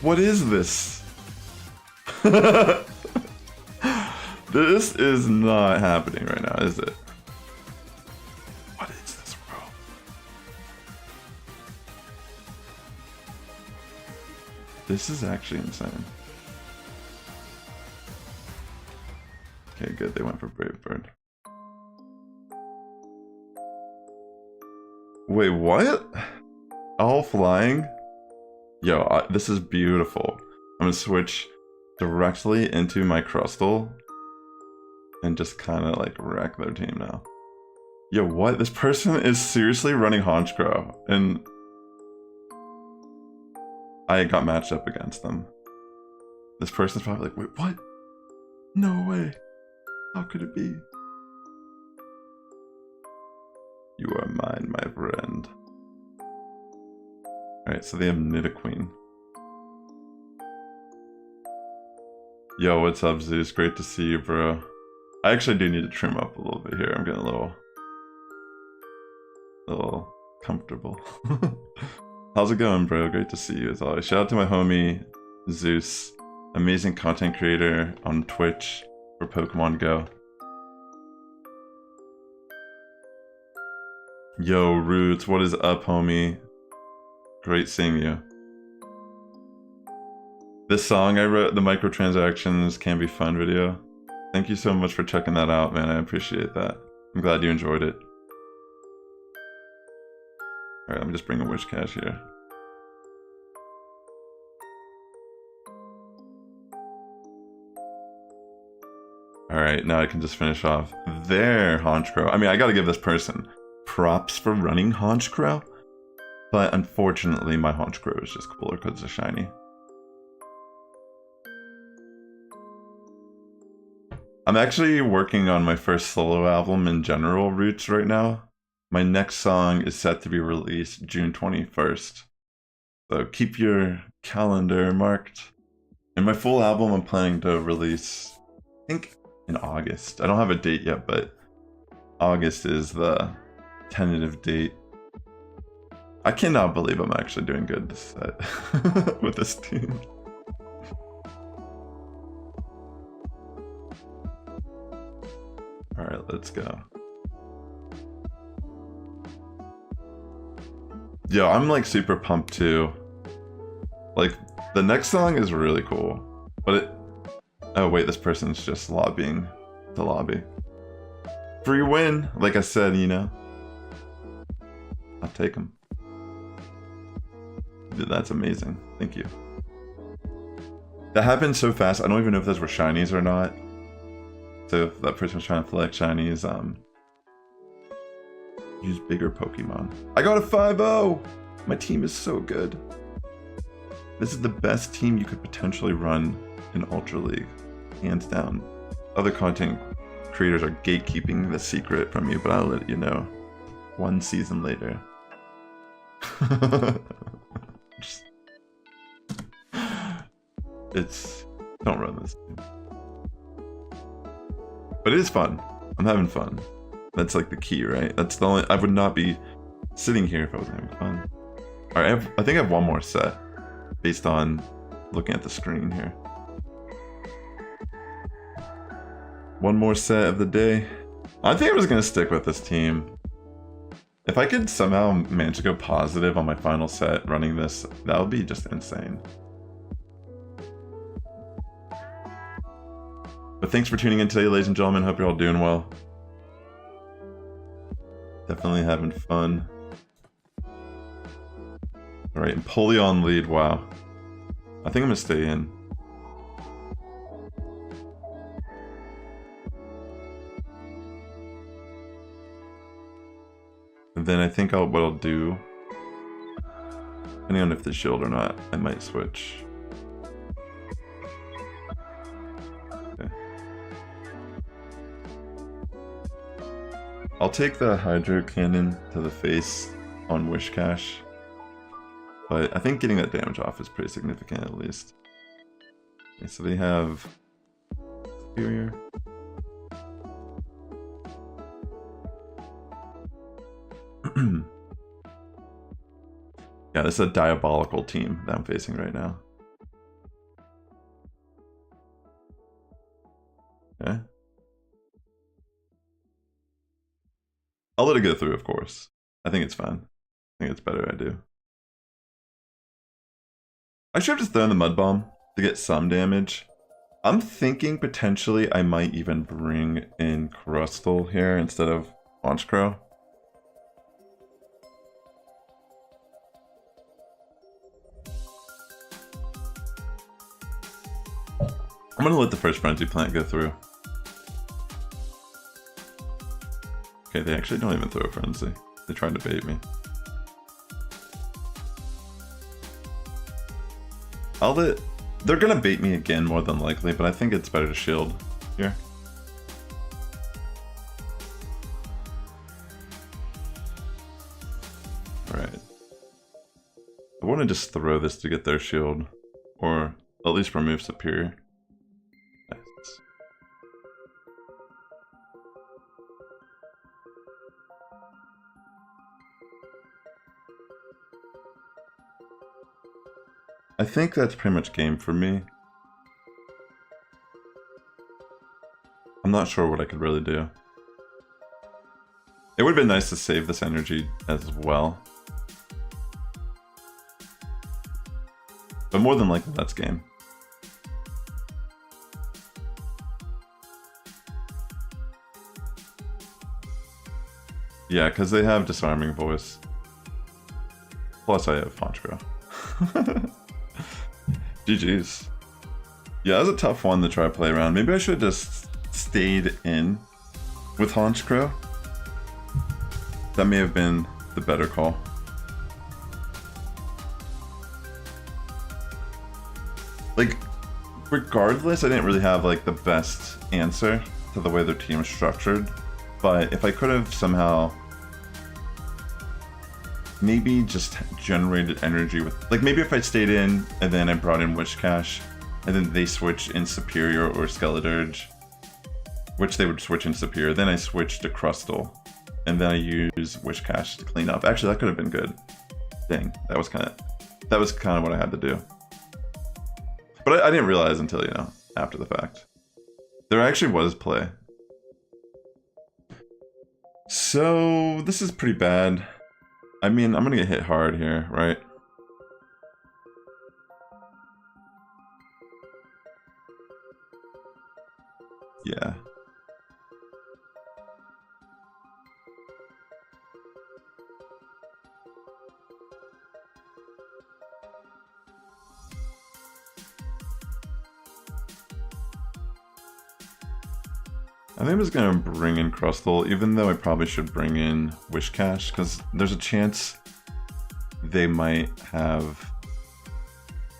A: What is this? This is not happening right now, is it? What is this, bro? This is actually insane. Okay, good. They went for Brave Bird. Wait, what? All flying? Yo, this is beautiful. I'm gonna switch directly into my Crustle and just kind of like wreck their team now. Yo, what? This person is seriously running Honchkrow, and I got matched up against them. This person's probably like, wait, what? No way. How could it be? You are mine, my friend. Alright, so they have Nidoqueen. Yo, what's up, Zeus? Great to see you, bro. I actually do need to trim up a little bit here. I'm getting a little comfortable. How's it going, bro? Great to see you as always. Shout out to my homie, Zeus. Amazing content creator on Twitch for Pokemon Go. Yo, Roots, what is up, homie? Great seeing you. This song I wrote, the microtransactions can be fun video. Thank you so much for checking that out, man. I appreciate that. I'm glad you enjoyed it. Alright, let me just bring a Wish Cache here. Alright, now I can just finish off their Honchkrow. I mean, I gotta give this person props for running Honchkrow, but unfortunately my Honchkrow is just cooler because it's shiny. I'm actually working on my first solo album in general, Roots, right now. My next song is set to be released June 21st. So keep your calendar marked. And my full album I'm planning to release, I think, in August. I don't have a date yet, but August is the tentative date. I cannot believe I'm actually doing good this set with this team. Alright, let's go. Yo, I'm like super pumped too. Like, the next song is really cool. But it... Oh wait, this person's just lobbying to lobby. Free win! Like I said, you know. I'll take them. Dude, that's amazing. Thank you. That happened so fast, I don't even know if those were shinies or not. So if that person was trying to collect shinies, Use bigger Pokemon. I got a 5-0! My team is so good. This is the best team you could potentially run in Ultra League. Hands down. Other content creators are gatekeeping the secret from you, but I'll let you know. 1 season later. It's... Don't run this game. But it is fun. I'm having fun. That's like the key, right? That's the only... I would not be sitting here if I wasn't having fun. Alright, I think I have one more set. Based on looking at the screen here. One more set of the day. I think I'm just gonna stick with this team. If I could somehow manage to go positive on my final set running this, that would be just insane. But thanks for tuning in today, ladies and gentlemen. Hope you're all doing well. Definitely having fun. Alright, Empoleon lead, wow. I think I'm gonna stay in. And then I think what I'll do, depending on if they shield or not, I might switch. Okay. I'll take the Hydro Cannon to the face on Wishcash. But I think getting that damage off is pretty significant at least. Okay, so they have Superior. Yeah, this is a diabolical team that I'm facing right now. Okay. I'll let it go through, of course. I think it's fine. I think it's better I do. I should have just thrown the Mud Bomb to get some damage. I'm thinking potentially I might even bring in Crustle here instead of Honchkrow. I'm gonna let the first Frenzy Plant go through. Okay, they actually don't even throw a Frenzy. They tried to bait me. They're gonna bait me again more than likely, but I think it's better to shield here. Alright. I want to just throw this to get their shield, or at least remove Superior. Nice. I think that's pretty much game for me. I'm not sure what I could really do. It would have been nice to save this energy as well. But more than likely, that's game. Yeah, because they have Disarming Voice. Plus I have Honchkrow. GG's. Yeah, that was a tough one to try to play around. Maybe I should have just stayed in with Honchkrow. That may have been the better call. Like, regardless, I didn't really have like the best answer to the way their team was structured. But if I could have somehow maybe just generated energy with, like, maybe if I stayed in and then I brought in Wishcash and then they switched in Superior or Skeledirge, which they would switch in Superior, then I switched to Crustle and then I use Wishcash to clean up. Actually, that could have been good. Dang, that was kind of what I had to do. But I didn't realize until, you know, after the fact. There actually was play. So this is pretty bad. I mean, I'm gonna get hit hard here, right? Yeah. I think I'm just gonna bring in Crustle, even though I probably should bring in Wishcash, because there's a chance they might have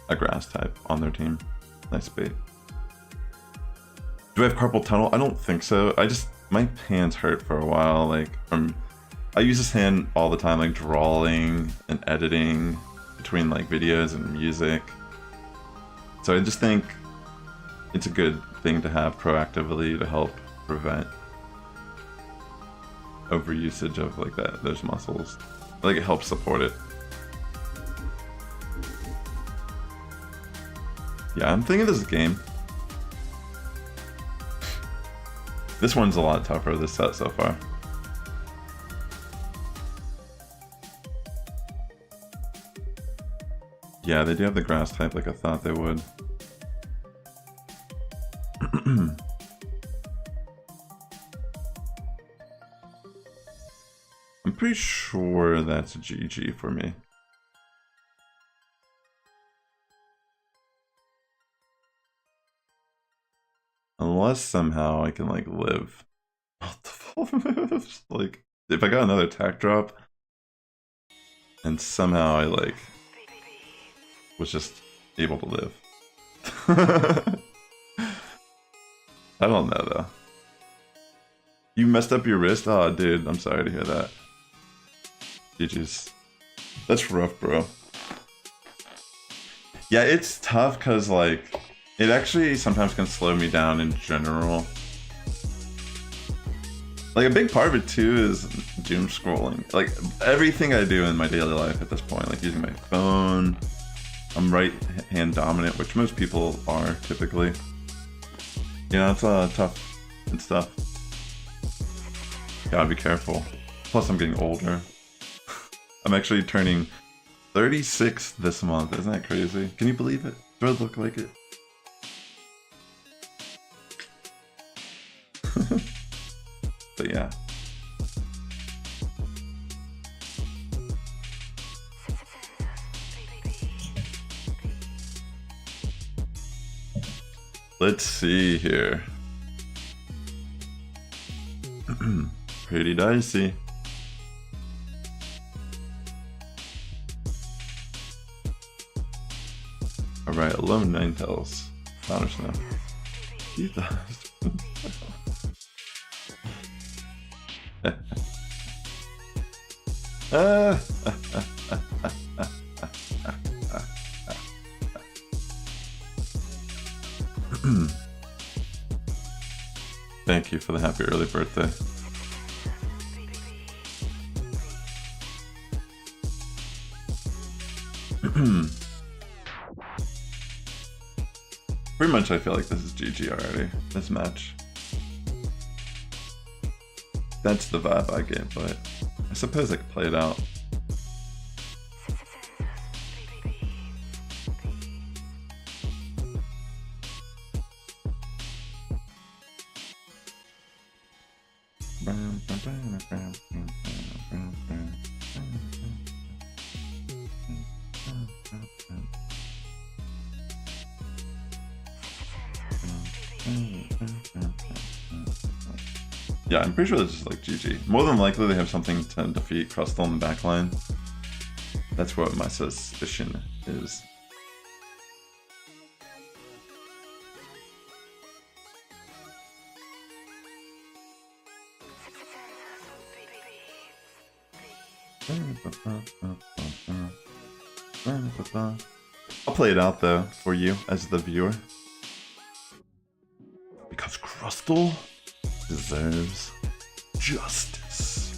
A: a grass type on their team. Nice bait. Do I have Carpal Tunnel? I don't think so. My hands hurt for a while. Like, I use this hand all the time, like drawing and editing between like videos and music. So I just think it's a good thing to have proactively to help prevent overusage of like those muscles. Like it helps support it. Yeah, I'm thinking this is a game. This one's a lot tougher, this set so far. Yeah, they do have the grass type like I thought they would. I'm pretty sure that's a GG for me. Unless somehow I can like live multiple moves. Like if I got another attack drop and somehow I like was just able to live. I don't know though. You messed up your wrist? Oh dude, I'm sorry to hear that. GG's. That's rough, bro. Yeah, it's tough because like it actually sometimes can slow me down in general. Like a big part of it too is doom scrolling. Like everything I do in my daily life at this point, like using my phone. I'm right hand dominant, which most people are typically. You know, it's tough and stuff. Gotta be careful. Plus I'm getting older. I'm actually turning 36 this month. Isn't that crazy? Can you believe it? Do I look like it? But yeah. Let's see here. Pretty dicey. Alright, 11 Ninetales. Flounder Snow. You thought. Thank you for the happy early birthday. Pretty much I feel like this is GG already, this match. That's the vibe I get, but I suppose I could play it out. Yeah, I'm pretty sure this is like GG. More than likely they have something to defeat Crustle in the backline. That's what my suspicion is. I'll play it out though for you as the viewer. Because Crustle deserves justice.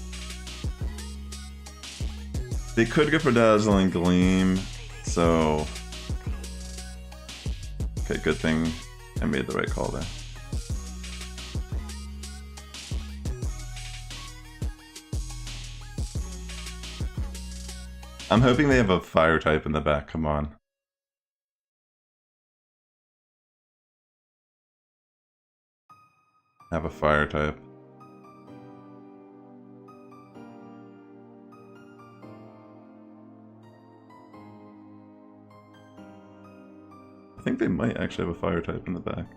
A: They could go for Dazzling Gleam, so okay, good thing I made the right call there. I'm hoping they have a fire type in the back, come on. Have a fire type. I think they might actually have a fire type in the back.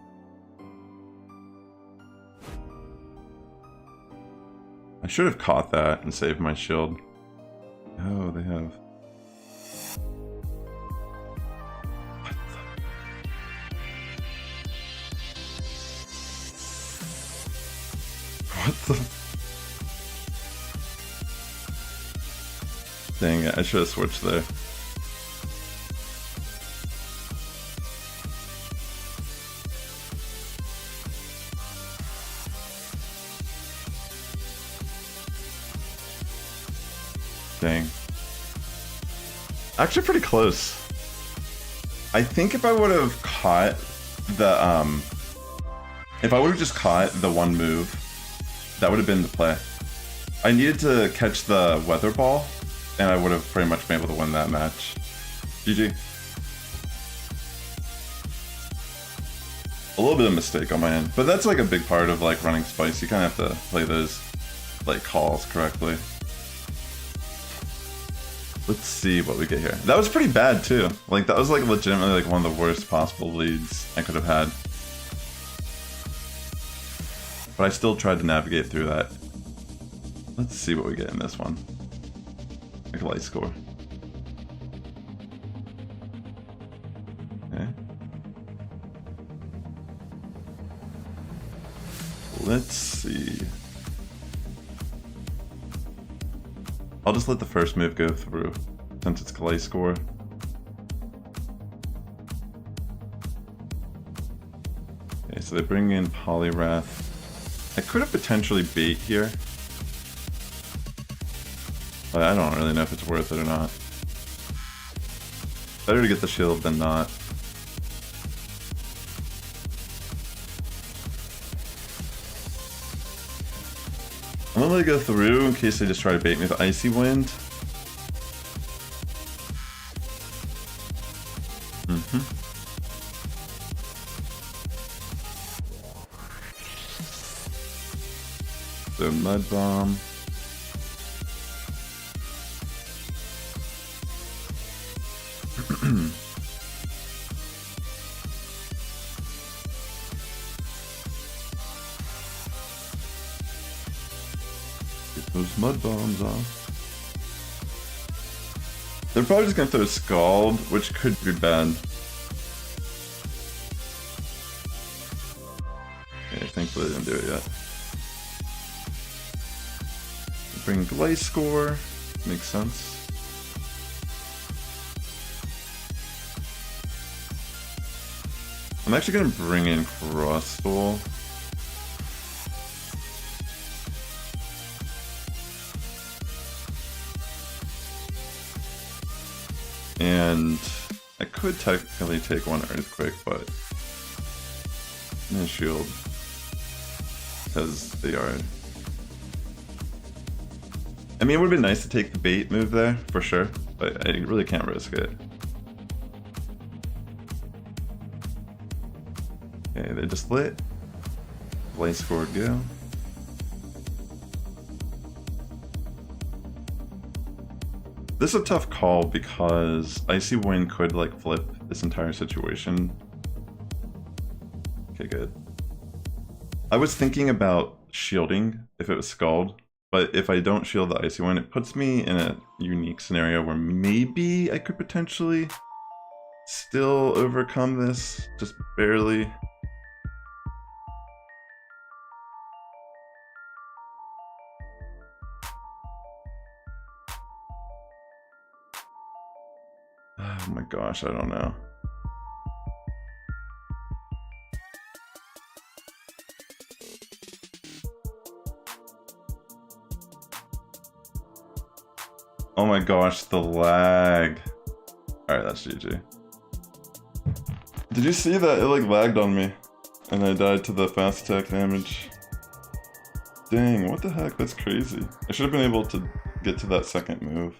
A: I should have caught that and saved my shield. Oh, they have. What the? Dang it, I should have switched there. Dang. Actually pretty close. I think if I would have caught the, if I would have just caught the one move, that would have been the play. I needed to catch the weather ball, and I would have pretty much been able to win that match. GG. A little bit of mistake on my end, but that's like a big part of like running Spice. You kind of have to play those like calls correctly. Let's see what we get here. That was pretty bad too. Like that was like legitimately like one of the worst possible leads I could have had. But I still tried to navigate through that. Let's see what we get in this one. Like a light score. Okay. Let's see. I'll just let the first move go through, since it's Clay score. Okay, so they bring in Poliwrath. I could have potentially bait here, but I don't really know if it's worth it or not. Better to get the shield than not. I'm gonna let it go through in case they just try to bait me with Icy Wind. So Mud Bomb. Get those Mud Bombs off. They're probably just gonna throw Scald, which could be bad. Okay, thankfully they didn't do it yet. Bring Glaze Score, makes sense. I'm actually gonna bring in Crustle. And I could technically take one Earthquake, but I'm gonna shield because they are. I mean, it would have been nice to take the bait move there, for sure, but I really can't risk it. Okay, they just lit. Blaze scored go. This is a tough call because Icy Wind could like flip this entire situation. Okay, good. I was thinking about shielding if it was Scald. But if I don't shield the Icy Wind, it puts me in a unique scenario where maybe I could potentially still overcome this, just barely. Oh my gosh, I don't know. Oh my gosh, the lag. Alright, that's GG. Did you see that? It like lagged on me. And I died to the fast attack damage. Dang, what the heck? That's crazy. I should have been able to get to that second move.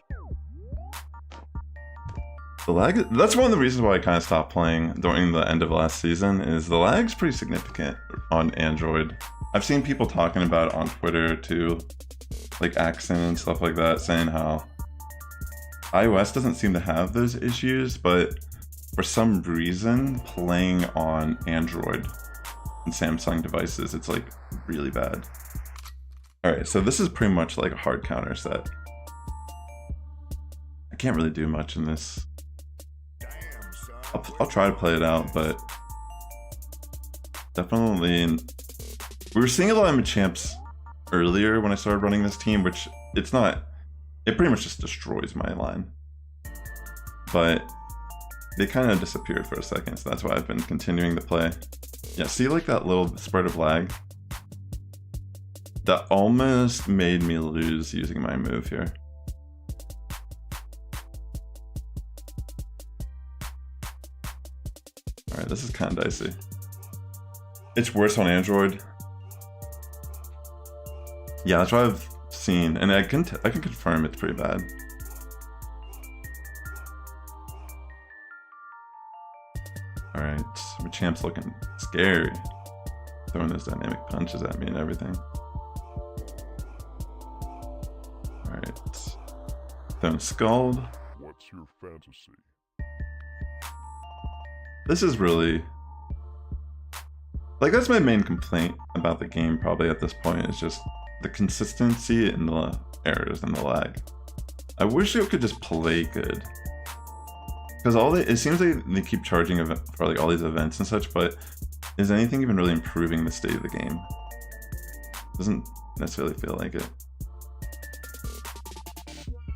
A: The lag, that's one of the reasons why I kind of stopped playing during the end of last season, is the lag's pretty significant on Android. I've seen people talking about it on Twitter too, like Accent and stuff like that, saying how iOS doesn't seem to have those issues, but for some reason, playing on Android and Samsung devices, it's like really bad. Alright, so this is pretty much like a hard counter set. I can't really do much in this. I'll try to play it out, but definitely we were seeing a lot of Machamps earlier when I started running this team, which it's not, it pretty much just destroys my line. But they kind of disappeared for a second, so that's why I've been continuing to play. Yeah, see like that little spurt of lag? That almost made me lose using my move here. Alright, this is kind of dicey. It's worse on Android. Yeah, that's what I've seen, and I can confirm it's pretty bad. Alright, Machamp's looking scary. Throwing those dynamic punches at me and everything. Alright. Throwing Scald.
D: What's your fantasy?
A: This is really... like, that's my main complaint about the game probably at this point, is just the consistency in the errors and the lag. I wish it could just play good. Because it seems like they keep charging for like all these events and such, but is anything even really improving the state of the game? Doesn't necessarily feel like it.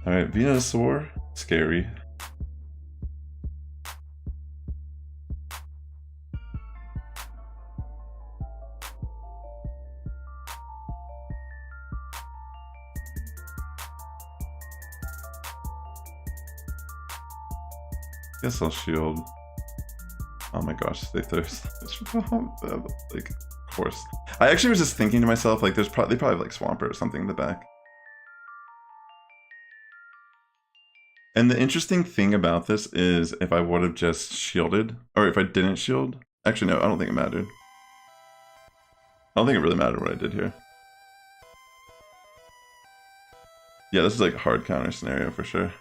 A: Alright, Venusaur, scary. Guess I'll shield. Oh my gosh, they throw such like, of course. I actually was just thinking to myself, like, they probably have like Swampert or something in the back. And the interesting thing about this is if I would have just shielded, or if I didn't shield. Actually, no, I don't think it mattered. I don't think it really mattered what I did here. Yeah, this is like a hard counter scenario for sure.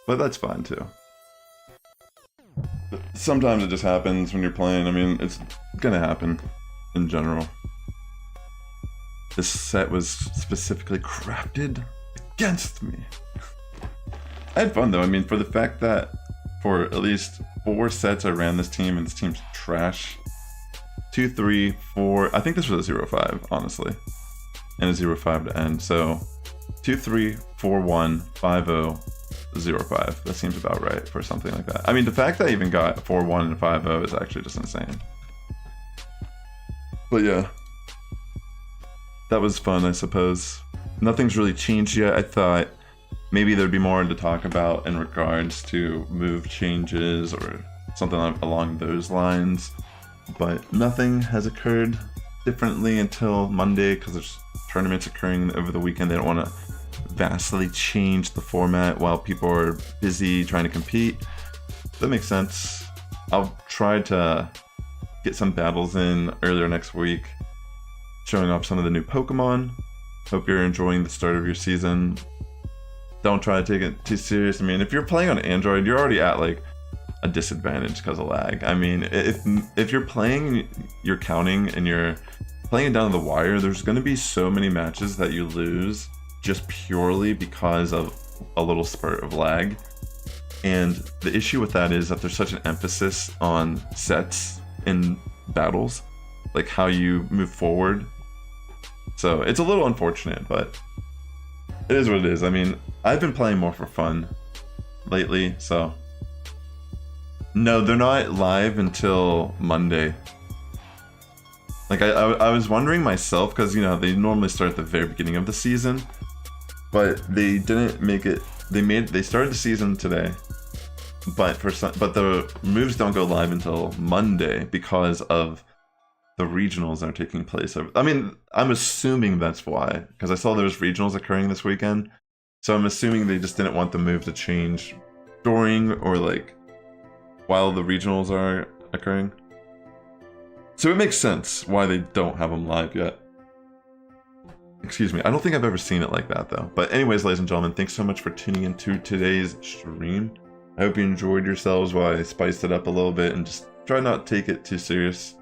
A: But that's fine too. Sometimes it just happens when you're playing. I mean, it's gonna happen in general. This set was specifically crafted against me. I had fun though. I mean, for the fact that for at least 4 sets I ran this team and this team's trash. 2, 3, 4. I think this was a 0-5, honestly. And a 0-5 to end. So 2, 3, 4, 1, 5, 0. 0-5. That seems about right for something like that. I mean, the fact that I even got 4-1 and 5-0 is actually just insane. But yeah, that was fun, I suppose. Nothing's really changed yet. I thought maybe there'd be more to talk about in regards to move changes or something along those lines, but nothing has occurred differently until Monday because there's tournaments occurring over the weekend. They don't want to vastly change the format while people are busy trying to compete. That makes sense. I'll try to get some battles in earlier next week, showing off some of the new Pokemon. Hope you're enjoying the start of your season. Don't try to take it too serious. I mean, if you're playing on Android, you're already at like a disadvantage because of lag. I mean, if you're playing, you're counting and you're playing it down to the wire, there's going to be so many matches that you lose just purely because of a little spurt of lag. And the issue with that is that there's such an emphasis on sets in battles, like how you move forward. So it's a little unfortunate, but it is what it is. I mean, I've been playing more for fun lately, so. No, they're not live until Monday. Like I was wondering myself, because you know they normally start at the very beginning of the season, but they didn't make it. They started the season today, but the moves don't go live until Monday because of the regionals that are taking place. I mean, I'm assuming that's why, because I saw there's regionals occurring this weekend, so I'm assuming they just didn't want the move to change during or like while the regionals are occurring. So it makes sense why they don't have them live yet. Excuse me, I don't think I've ever seen it like that though. But anyways, ladies and gentlemen, thanks so much for tuning into today's stream. I hope you enjoyed yourselves while I spiced it up a little bit and just try not to take it too serious.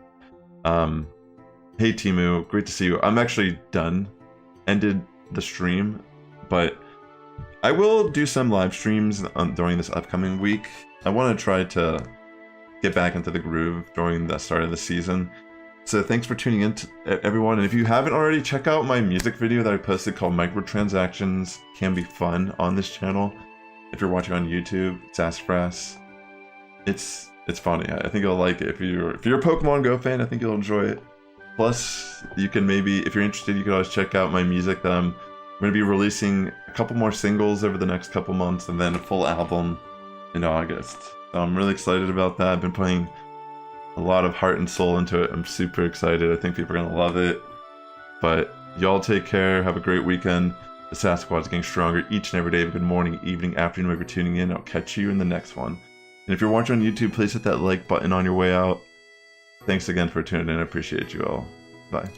A: Hey Timu, great to see you. I'm actually done. Ended the stream, but I will do some live streams during this upcoming week. I want to try to get back into the groove during the start of the season. So thanks for tuning in, everyone. And if you haven't already, check out my music video that I posted called Microtransactions Can Be Fun on this channel. If you're watching on YouTube, Sassifrass. It's funny. I think you'll like it. If you're a Pokemon Go fan, I think you'll enjoy it. Plus, you can maybe, if you're interested, you can always check out my music that I'm going to be releasing a couple more singles over the next couple months and then a full album in August. So I'm really excited about that. I've been putting a lot of heart and soul into it. I'm super excited. I think people are going to love it. But y'all take care. Have a great weekend. The Sass Squad's getting stronger each and every day. Good morning, evening, afternoon, whenever you're tuning in. I'll catch you in the next one. And if you're watching on YouTube, please hit that like button on your way out. Thanks again for tuning in. I appreciate you all. Bye.